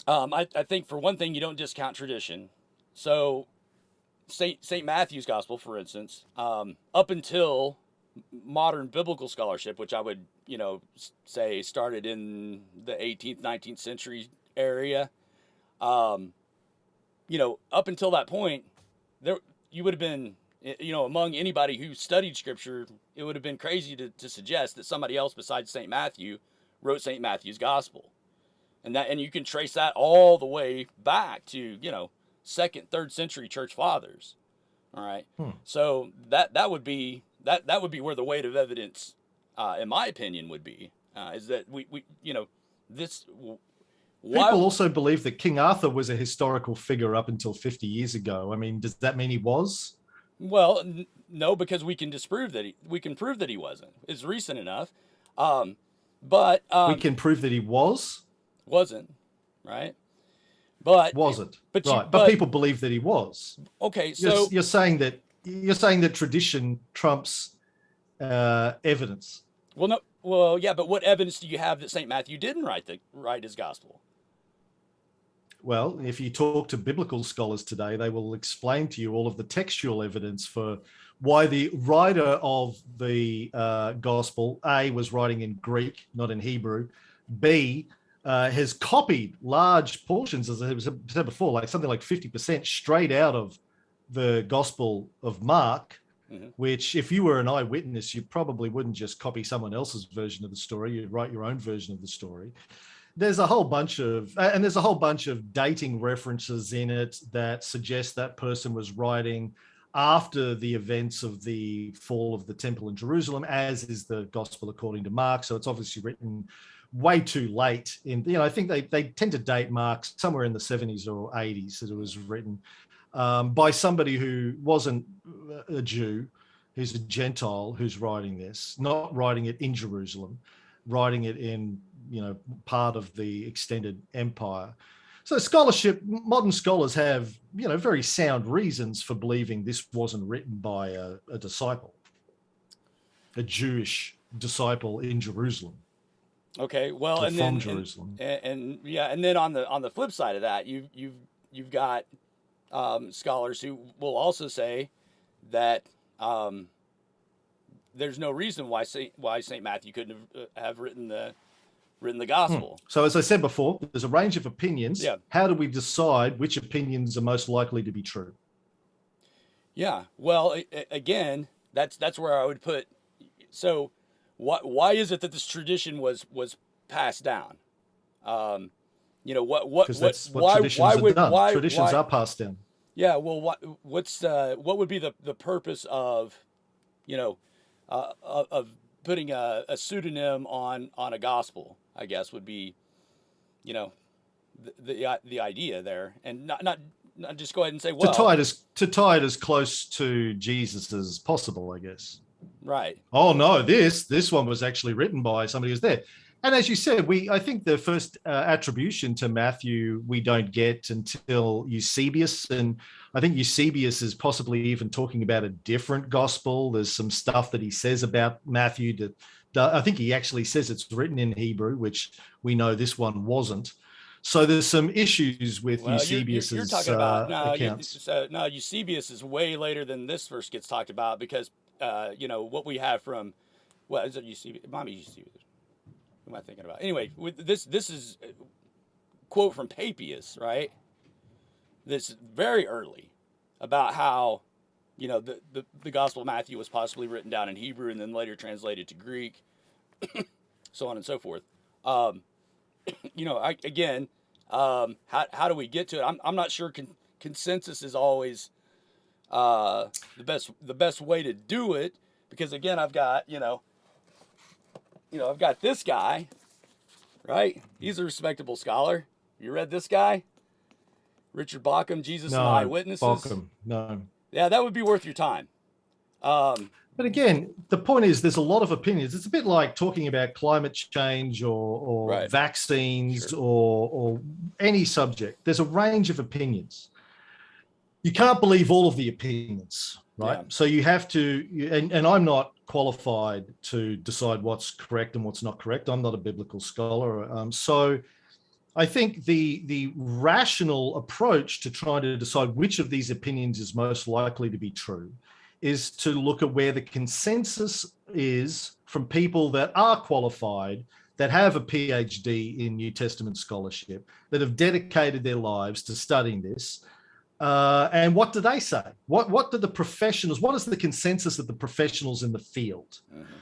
I think for one thing, you don't discount tradition. So St. Matthew's Gospel, for instance, up until modern biblical scholarship, which I would, say started in the 18th, 19th century area, up until that point, you would have been, among anybody who studied Scripture, it would have been crazy to suggest that somebody else besides St. Matthew wrote St. Matthew's Gospel. And you can trace that all the way back to, 2nd, 3rd century church fathers. All right. So that would be where the weight of evidence, in my opinion, would be, is that we this. People also believe that King Arthur was a historical figure up until 50 years ago. I mean, does that mean he was? Well, no, because we can prove that he wasn't. It's recent enough. But we can prove that he wasn't, right? But wasn't. But people believe that he was. Okay, so you're saying that tradition trumps evidence. Well, no. Well, yeah, but what evidence do you have that St. Matthew didn't write his gospel? Well, if you talk to biblical scholars today, they will explain to you all of the textual evidence for why the writer of the gospel, A, was writing in Greek, not in Hebrew, B, has copied large portions, as I said before, like something like 50% straight out of the Gospel of Mark, which if you were an eyewitness, you probably wouldn't just copy someone else's version of the story. You'd write your own version of the story. there's a whole bunch of dating references in it that suggest that person was writing after the events of the fall of the temple in Jerusalem, as is the gospel according to Mark. So it's obviously written way too late I think they tend to date Mark somewhere in the 70s or 80s that it was written by somebody who wasn't a Jew, who's a Gentile, who's writing this, not writing it in Jerusalem, writing it in, part of the extended empire. So scholarship, modern scholars have, very sound reasons for believing this wasn't written by a disciple, a Jewish disciple in Jerusalem. Okay, well, and from then Jerusalem. and then on the flip side of that, you've got scholars who will also say that there's no reason why Saint Matthew couldn't have written the gospel. So as I said before, there's a range of opinions. Yeah. How do we decide which opinions are most likely to be true? Yeah. Well, again, that's where I would put. So, why is it that this tradition was passed down? Because that's what traditions are passed down. Yeah. Well, what would be the purpose of putting a pseudonym on a gospel? I guess would be, the idea there, and not just go ahead and say, well, to tie it as close to Jesus as possible, I guess. Right. Oh no, this one was actually written by somebody who's there. And as you said, I think the first attribution to Matthew we don't get until Eusebius, and I think Eusebius is possibly even talking about a different gospel. There's some stuff that he says about Matthew that I think he actually says it's written in Hebrew, which we know this one wasn't. So there's some issues with Eusebius's you're talking about accounts. No, Eusebius is way later than this verse gets talked about, because what we have from, well, is it Eusebius? Mommy Eusebius. Who am I thinking about? Anyway, this is a quote from Papias, right? This very early, about how the Gospel of Matthew was possibly written down in Hebrew and then later translated to Greek, so on and so forth. How do we get to it? I'm not sure consensus is always the best way to do it, because again, I've got I've got this guy, right? He's a respectable scholar. You read this guy, Richard Bauckham, Jesus and Eyewitnesses. Bauckham, no. Yeah, that would be worth your time. But again, the point is there's a lot of opinions. It's a bit like talking about climate change or right. vaccines, sure, or any subject. There's a range of opinions. You can't believe all of the opinions, right? Yeah. So you have to, and I'm not qualified to decide what's correct and what's not correct. I'm not a biblical scholar. So I think the rational approach to trying to decide which of these opinions is most likely to be true is to look at where the consensus is from people that are qualified, that have a PhD in New Testament scholarship, that have dedicated their lives to studying this. And what do they say? What do the professionals, what is the consensus of the professionals in the field? Mm-hmm.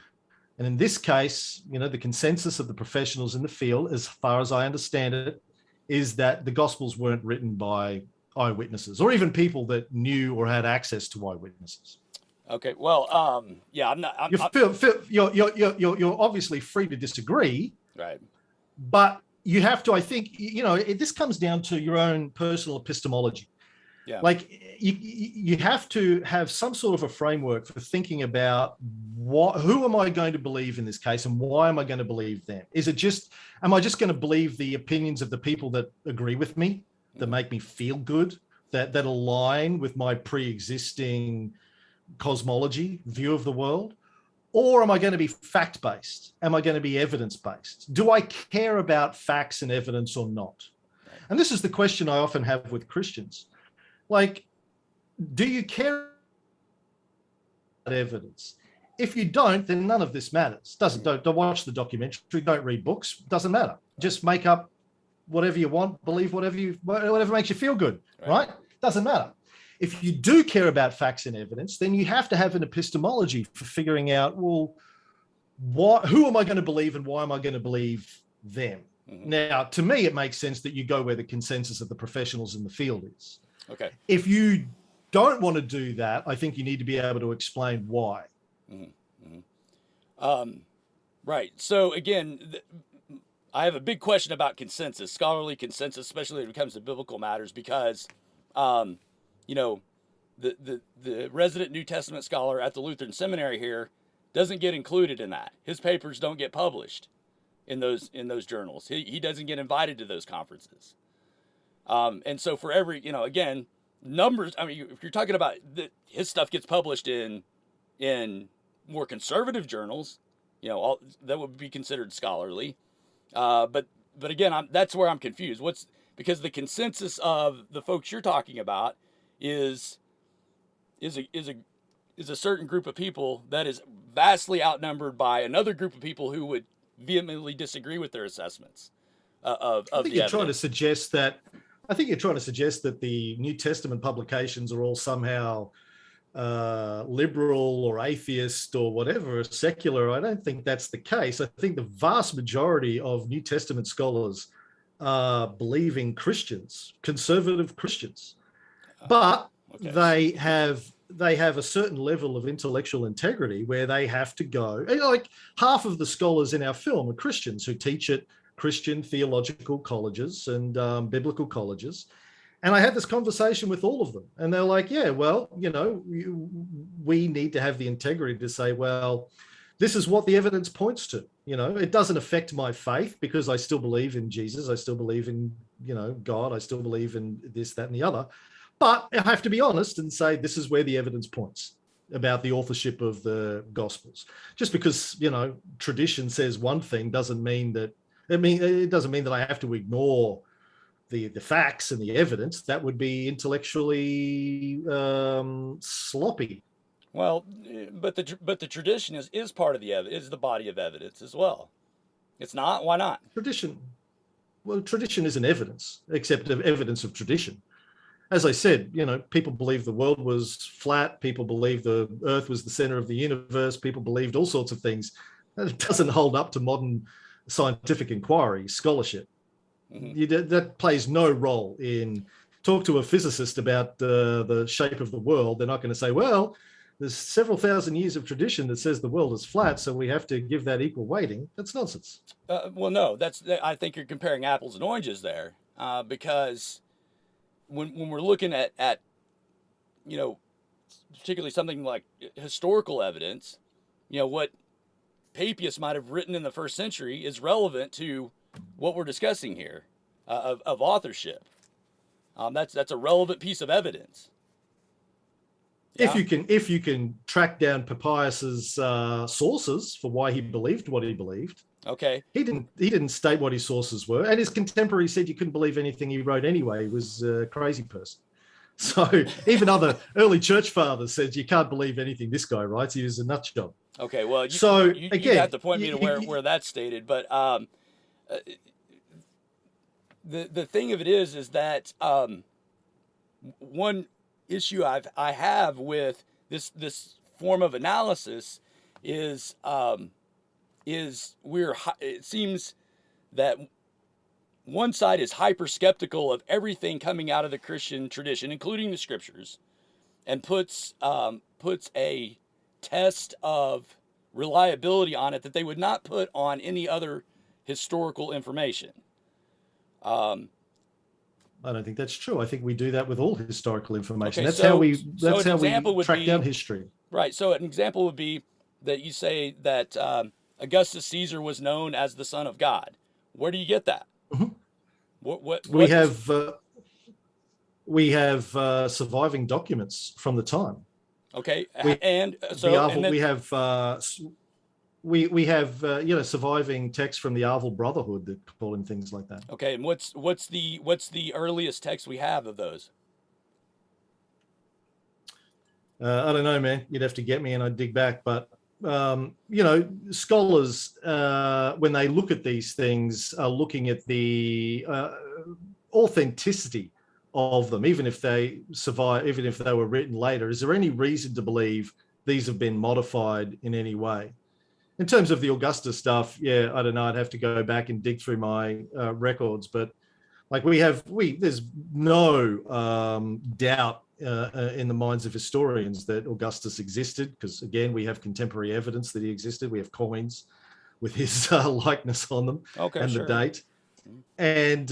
And in this case, the consensus of the professionals in the field, as far as I understand it, is that the Gospels weren't written by eyewitnesses or even people that knew or had access to eyewitnesses. Okay, well, yeah, I'm not. You're obviously free to disagree, right? But you have to. I think this comes down to your own personal epistemology. Yeah. Like you have to have some sort of a framework for thinking about who am I going to believe in this case and why am I going to believe them? Am I just going to believe the opinions of the people that agree with me, that make me feel good, that align with my pre-existing cosmology, view of the world? Or am I going to be fact-based? Am I going to be evidence-based? Do I care about facts and evidence or not? And this is the question I often have with Christians. Like, do you care about evidence? If you don't, then none of this matters. Don't watch the documentary, don't read books, doesn't matter. Just make up whatever you want, believe whatever makes you feel good, right? Doesn't matter. If you do care about facts and evidence, then you have to have an epistemology for figuring out, well, who am I going to believe and why am I going to believe them? Mm-hmm. Now, to me, it makes sense that you go where the consensus of the professionals in the field is. Okay. If you don't want to do that, I think you need to be able to explain why. Mm-hmm. Mm-hmm. Right. So again, I have a big question about consensus, scholarly consensus, especially when it comes to biblical matters, because, you know, the resident New Testament scholar at the Lutheran Seminary here doesn't get included in that. His papers don't get published in those journals. He doesn't get invited to those conferences. And so for every, again, numbers. I mean, if you're talking about his stuff gets published in more conservative journals, that would be considered scholarly. But again, that's where I'm confused. Because the consensus of the folks you're talking about is a certain group of people that is vastly outnumbered by another group of people who would vehemently disagree with their assessments of I think the you're evidence. trying to suggest that. I think you're trying to suggest that the New Testament publications are all somehow liberal or atheist or whatever, secular. I don't think that's the case. I think the vast majority of New Testament scholars are believing Christians, conservative Christians, but Okay. they have a certain level of intellectual integrity where they have to go. Like half of the scholars in our film are Christians who teach at Christian theological colleges and biblical colleges. And I had this conversation with all of them, and they're like, yeah, well, we need to have the integrity to say, well, this is what the evidence points to. It doesn't affect my faith because I still believe in Jesus. I still believe in, God. I still believe in this, that, and the other. But I have to be honest and say, this is where the evidence points about the authorship of the Gospels. Just because, tradition says one thing doesn't mean that, it doesn't mean that I have to ignore the facts and the evidence. That would be intellectually sloppy. Well, but the tradition is part of is the body of evidence as well. It's not. Why not? Tradition isn't evidence, except evidence of tradition. As I said, people believe the world was flat. People believe the earth was the center of the universe. People believed all sorts of things. That doesn't hold up to modern scientific inquiry, scholarship. Mm-hmm. That plays no role in. Talk to a physicist about the shape of the world. They're not going to say, well, there's several thousand years of tradition that says the world is flat, so we have to give that equal weighting. That's nonsense. Well, no, I think you're comparing apples and oranges there, because when we're looking at particularly something like historical evidence, what Papias might have written in the first century is relevant to what we're discussing here of authorship. That's a relevant piece of evidence. Yeah? If you can track down Papias's sources for why he believed what he believed. Okay. He didn't state what his sources were, and his contemporaries said you couldn't believe anything he wrote anyway. He was a crazy person. So even other early church fathers said you can't believe anything this guy writes. He was a nut job. Okay, well, you have to point me to where that's stated, but the thing of it is that one issue I have with this form of analysis is it seems that one side is hyper skeptical of everything coming out of the Christian tradition, including the scriptures, and puts a test of reliability on it that they would not put on any other historical information. I don't think that's true. I think we do that with all historical information. Okay, that's how we track down history. Right. So an example would be that you say that Augustus Caesar was known as the Son of God. Where do you get that? Mm-hmm. We have surviving documents from the time. Okay, we have surviving texts from the Arval Brotherhood that call in things like that. Okay, and what's the earliest text we have of those? I don't know, man. You'd have to get me and I'd dig back. But scholars when they look at these things are looking at the authenticity of them, even if they survive, even if they were written later. Is there any reason to believe these have been modified in any way? In terms of the Augustus stuff, yeah, I don't know. I'd have to go back and dig through my records, but like there's no doubt in the minds of historians that Augustus existed, because again, we have contemporary evidence that he existed. We have coins with his likeness on them and sure. the date. And,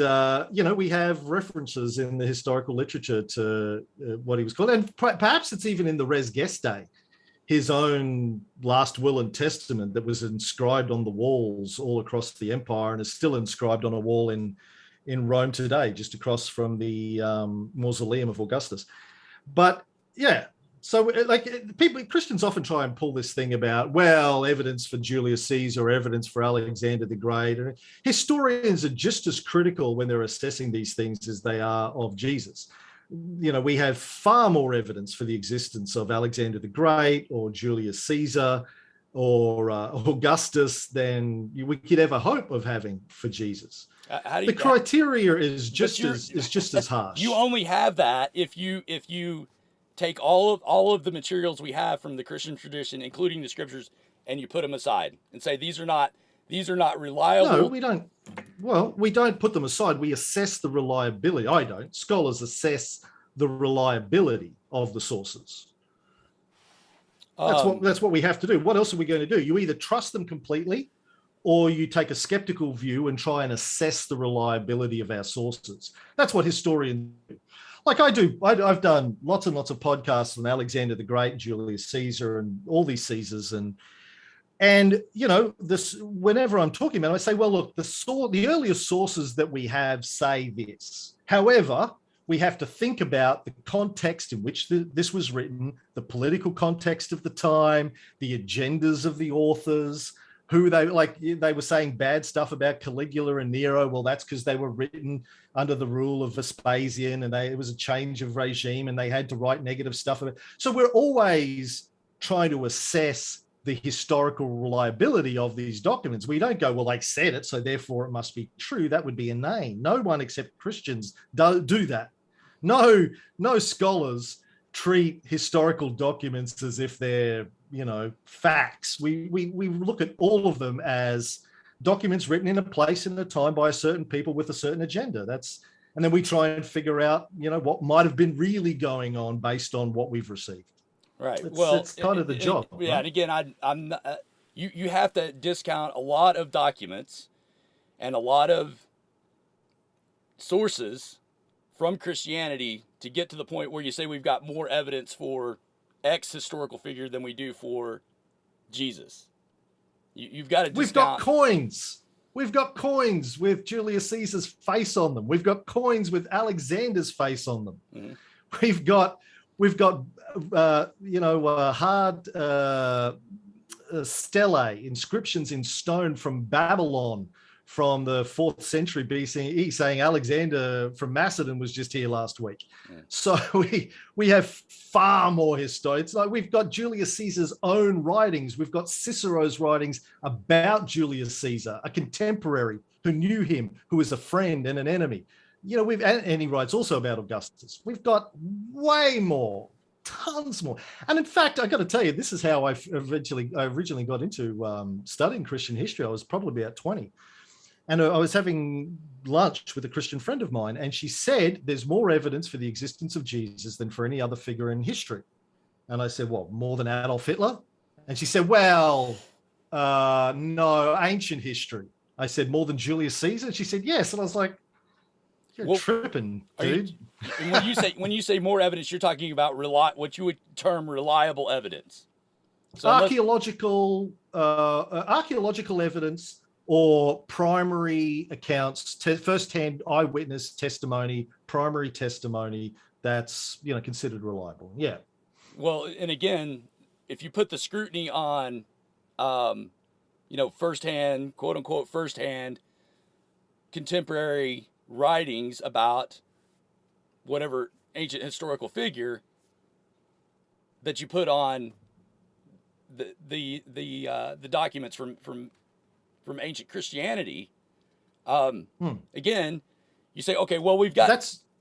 we have references in the historical literature to what he was called. And perhaps it's even in the Res Gestae, his own last will and testament that was inscribed on the walls all across the empire and is still inscribed on a wall in Rome today, just across from the mausoleum of Augustus. But yeah, so like Christians often try and pull this thing about, well, evidence for Julius Caesar, evidence for Alexander the Great. Historians are just as critical when they're assessing these things as they are of Jesus. We have far more evidence for the existence of Alexander the Great or Julius Caesar or Augustus than we could ever hope of having for Jesus. The criteria is just as harsh. You only have that if you take all of the materials we have from the Christian tradition, including the scriptures, and you put them aside and say these are not reliable. No, we don't. Well, we don't put them aside. We assess the reliability. I don't. Scholars assess the reliability of the sources. That's what we have to do. What else are we going to do? You either trust them completely, or you take a skeptical view and try and assess the reliability of our sources. That's what historians do. Like I do. I've done lots and lots of podcasts on Alexander the Great, Julius Caesar, and all these Caesars, and this. Whenever I'm talking about it, I say, well, look, the earliest sources that we have say this. However, we have to think about the context in which this was written, the political context of the time, the agendas of the authors, who they were saying bad stuff about Caligula and Nero. Well, that's because they were written under the rule of Vespasian, and it was a change of regime, and they had to write negative stuff about it. So we're always trying to assess the historical reliability of these documents. We don't go, well, they said it, so therefore it must be true. That would be inane. No one except Christians do that. No scholars treat historical documents as if they're facts. We look at all of them as documents written in a place and a time by a certain people with a certain agenda. And then we try and figure out what might have been really going on based on what we've received. Right. It's kind of the job. Yeah. Right? And again, I'm not, you have to discount a lot of documents and a lot of sources from Christianity to get to the point where you say we've got more evidence for X historical figure than we do for Jesus. You've got to discount. We've got coins. We've got coins with Julius Caesar's face on them. We've got coins with Alexander's face on them. Mm-hmm. We've got hard stelae, inscriptions in stone from Babylon from the 4th century BCE saying Alexander from Macedon was just here last week. Yeah. So we have far more history. It's like we've got Julius Caesar's own writings. We've got Cicero's writings about Julius Caesar, a contemporary who knew him, who was a friend and an enemy. And he writes also about Augustus. We've got way more, tons more. And in fact, I got to tell you, this is how I originally got into studying Christian history. I was probably about 20. And I was having lunch with a Christian friend of mine, and she said there's more evidence for the existence of Jesus than for any other figure in history. And I said, what, more than Adolf Hitler? And she said, well, no, ancient history. I said, more than Julius Caesar? And she said, yes. And I was like, you're tripping, dude. When you say more evidence, you're talking about what you would term reliable evidence. So archaeological evidence, or primary accounts, first-hand eyewitness testimony, primary testimony that's considered reliable. Yeah. Well, and again, if you put the scrutiny on, firsthand, quote unquote, firsthand, contemporary writings about whatever ancient historical figure that you put on the documents from ancient Christianity, again, you say, okay, well, we've got...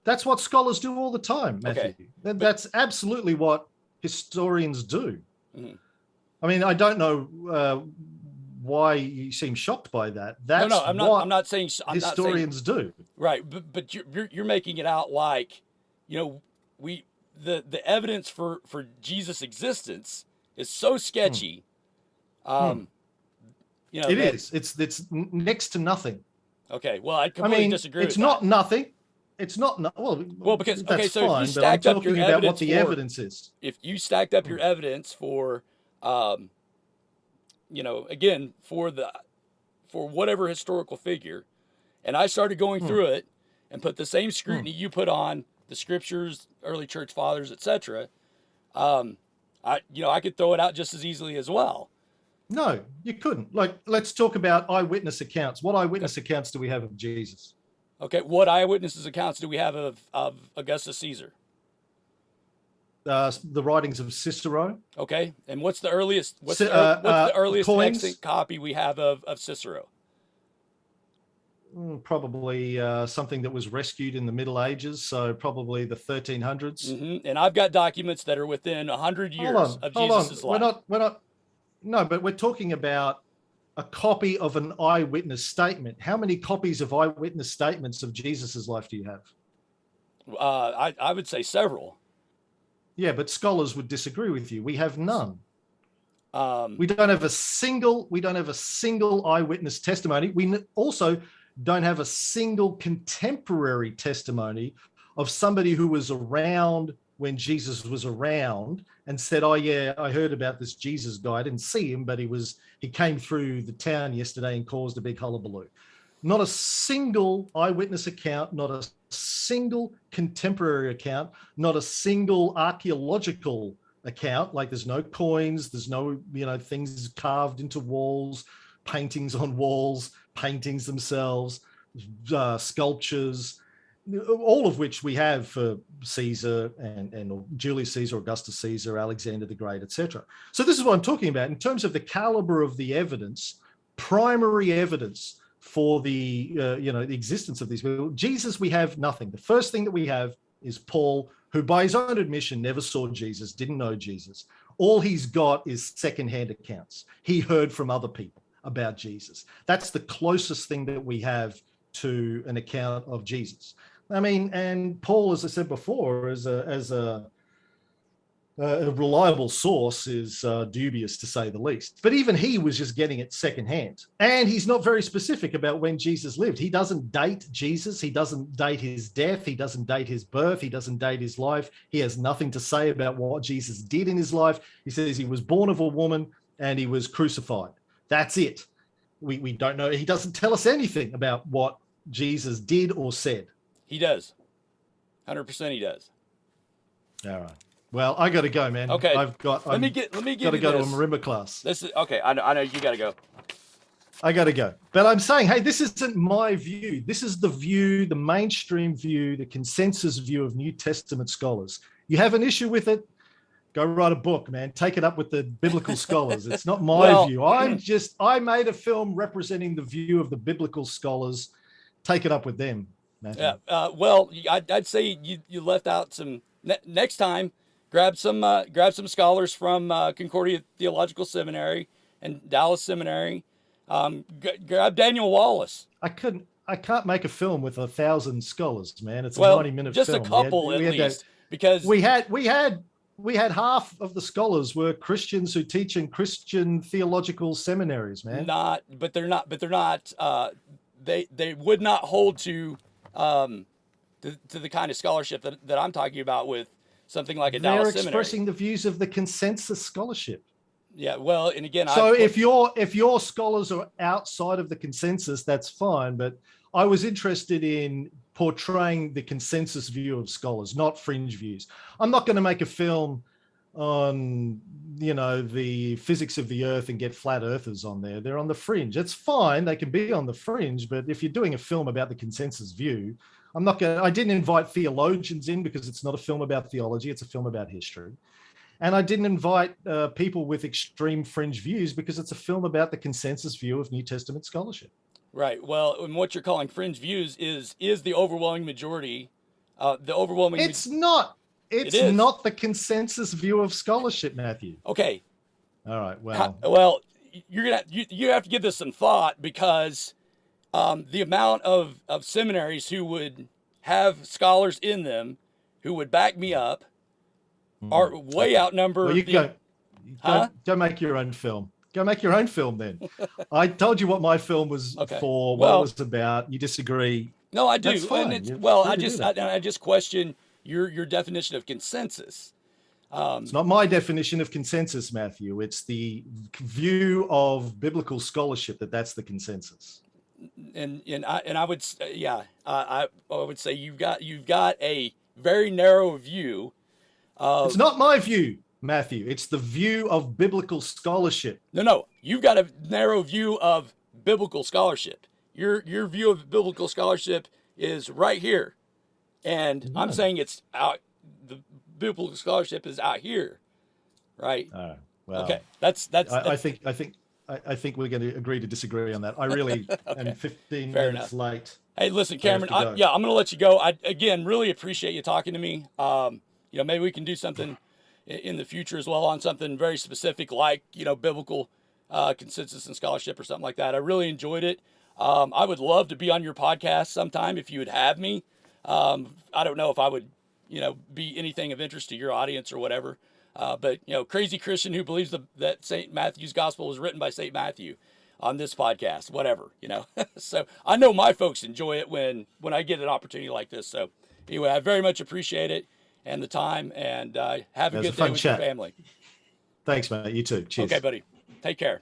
That's what scholars do all the time, Matthew. Okay. That's absolutely what historians do. Mm-hmm. I mean, I don't know why you seem shocked by that. No, That's no, I'm not. what I'm not saying historians do. right, but you're making it out like, we the evidence for Jesus' existence is so sketchy. Hmm. It That, is. It's next to nothing. okay. Well, I I completely mean, disagree it's with not that. nothing. It's not. Well, because okay, that's so if you fine. But I'm stacked up your talking about what evidence the for, evidence is. if you stacked up Hmm. your evidence for, again, for whatever historical figure, and I started going Hmm. through it and put the same Hmm. scrutiny you put on the scriptures, early church fathers, etc. I could throw it out just as easily as well. No, you couldn't. Like, let's talk about eyewitness accounts. What Okay. eyewitness accounts do we have of Jesus? Okay. What eyewitnesses accounts do we have of Augustus Caesar? The writings of Cicero. Okay. And what's the earliest? What's the earliest Coins. extant copy we have of Cicero? Probably something that was rescued in the Middle Ages, so probably the 1300s. And I've got documents that are within 100 years of Jesus' life. We're not. No, but we're talking about a copy of an eyewitness statement. How many copies of eyewitness statements of Jesus's life do you have? I would say several. Yeah, but scholars would disagree with you. We have none. Um, We don't have a single. We don't have a single eyewitness testimony. We also don't have a single contemporary testimony of somebody who was around when Jesus was around and said, "Oh yeah, I heard about this Jesus guy. I didn't see him, but he came through the town yesterday and caused a big hullabaloo." Not a single eyewitness account, not a single contemporary account, not a single archaeological account. Like, there's no coins, there's no things carved into walls, paintings on walls, paintings themselves, sculptures, all of which we have for Caesar and Julius Caesar, Augustus Caesar, Alexander the Great, etc. So this is what I'm talking about in terms of the caliber of the evidence, primary evidence for the the existence of these people. Jesus, we have nothing. The first thing that we have is Paul, who by his own admission never saw Jesus, didn't know Jesus. All he's got is secondhand accounts. He heard from other people about Jesus. That's the closest thing that we have to an account of Jesus. I mean, and Paul, as I said before, as a reliable source, is dubious to say the least. But even he was just getting it secondhand. And he's not very specific about when Jesus lived. He doesn't date Jesus. He doesn't date his death. He doesn't date his birth. He doesn't date his life. He has nothing to say about what Jesus did in his life. He says he was born of a woman and he was crucified. That's it. We don't know. He doesn't tell us anything about what Jesus did or said. he does. 100% he does. All right. Well, I got to go, man. Okay. Let me get got to you go to a this. marimba class. This is okay. I know you got to go. I got to go. But I'm saying, hey, this isn't my view. This is the view, the mainstream view, the consensus view of New Testament scholars. You have an issue with it, go write a book, man. Take it up with the biblical scholars. It's not my view. I made a film representing the view of the biblical scholars. Take it up with them, Matthew. Yeah. Well, I'd say you left out some. Next time, grab some scholars from Concordia Theological Seminary and Dallas Seminary. Grab Daniel Wallace. I can't make a film with 1,000 scholars, man. It's a 90-minute just film. A couple at least, because we had half of the scholars were Christians who teach in Christian theological seminaries, man. But they're not. They would not hold to the kind of scholarship that I'm talking about with something like a Dallas Seminary. They're expressing the views of the consensus scholarship. Yeah, well, and again, so if your scholars are outside of the consensus, that's fine. But I was interested in portraying the consensus view of scholars, not fringe views. I'm not going to make a film on the physics of the earth and get flat earthers on there. They're on the fringe. It's fine. They can be on the fringe. But if you're doing a film about the consensus view, I didn't invite theologians in because it's not a film about theology. It's a film about history. And I didn't invite people with extreme fringe views because it's a film about the consensus view of New Testament scholarship. Right. Well, and what you're calling fringe views is the overwhelming majority. It's not. It's not the consensus view of scholarship, Matthew. Okay. All right. Well. Well, you have to give this some thought, because the amount of seminaries who would have scholars in them who would back me up are way outnumber. Well, Huh? go make your own film. Go make your own film then. I told you what my film was Okay. for, what Well, it was about. You disagree. No, I do. That's fine. And You're well, free I to do just that. I just question your definition of consensus. It's not my definition of consensus, Matthew. It's the view of biblical scholarship that's the consensus. And I would I would say you've got a very narrow view of. It's not my view, Matthew. It's the view of biblical scholarship. No, you've got a narrow view of biblical scholarship. Your view of biblical scholarship is right here, and I'm saying it's out. The biblical scholarship is out here, right? Well, okay, I think we're going to agree to disagree on that. I really Okay. am 15 Fair minutes enough. late. Hey, listen, Cameron. I have to go. I'm going to let you go. I again really appreciate you talking to me. Maybe we can do something in the future as well on something very specific, like biblical consensus and scholarship or something like that. I really enjoyed it. I would love to be on your podcast sometime if you would have me. I don't know if I would, be anything of interest to your audience or whatever. But crazy Christian who believes that St. Matthew's gospel was written by St. Matthew on this podcast, whatever, So I know my folks enjoy it when I get an opportunity like this. So anyway, I very much appreciate it and the time, and have a good day with your family. Thanks, mate. You too. Cheers. Okay, buddy. Take care.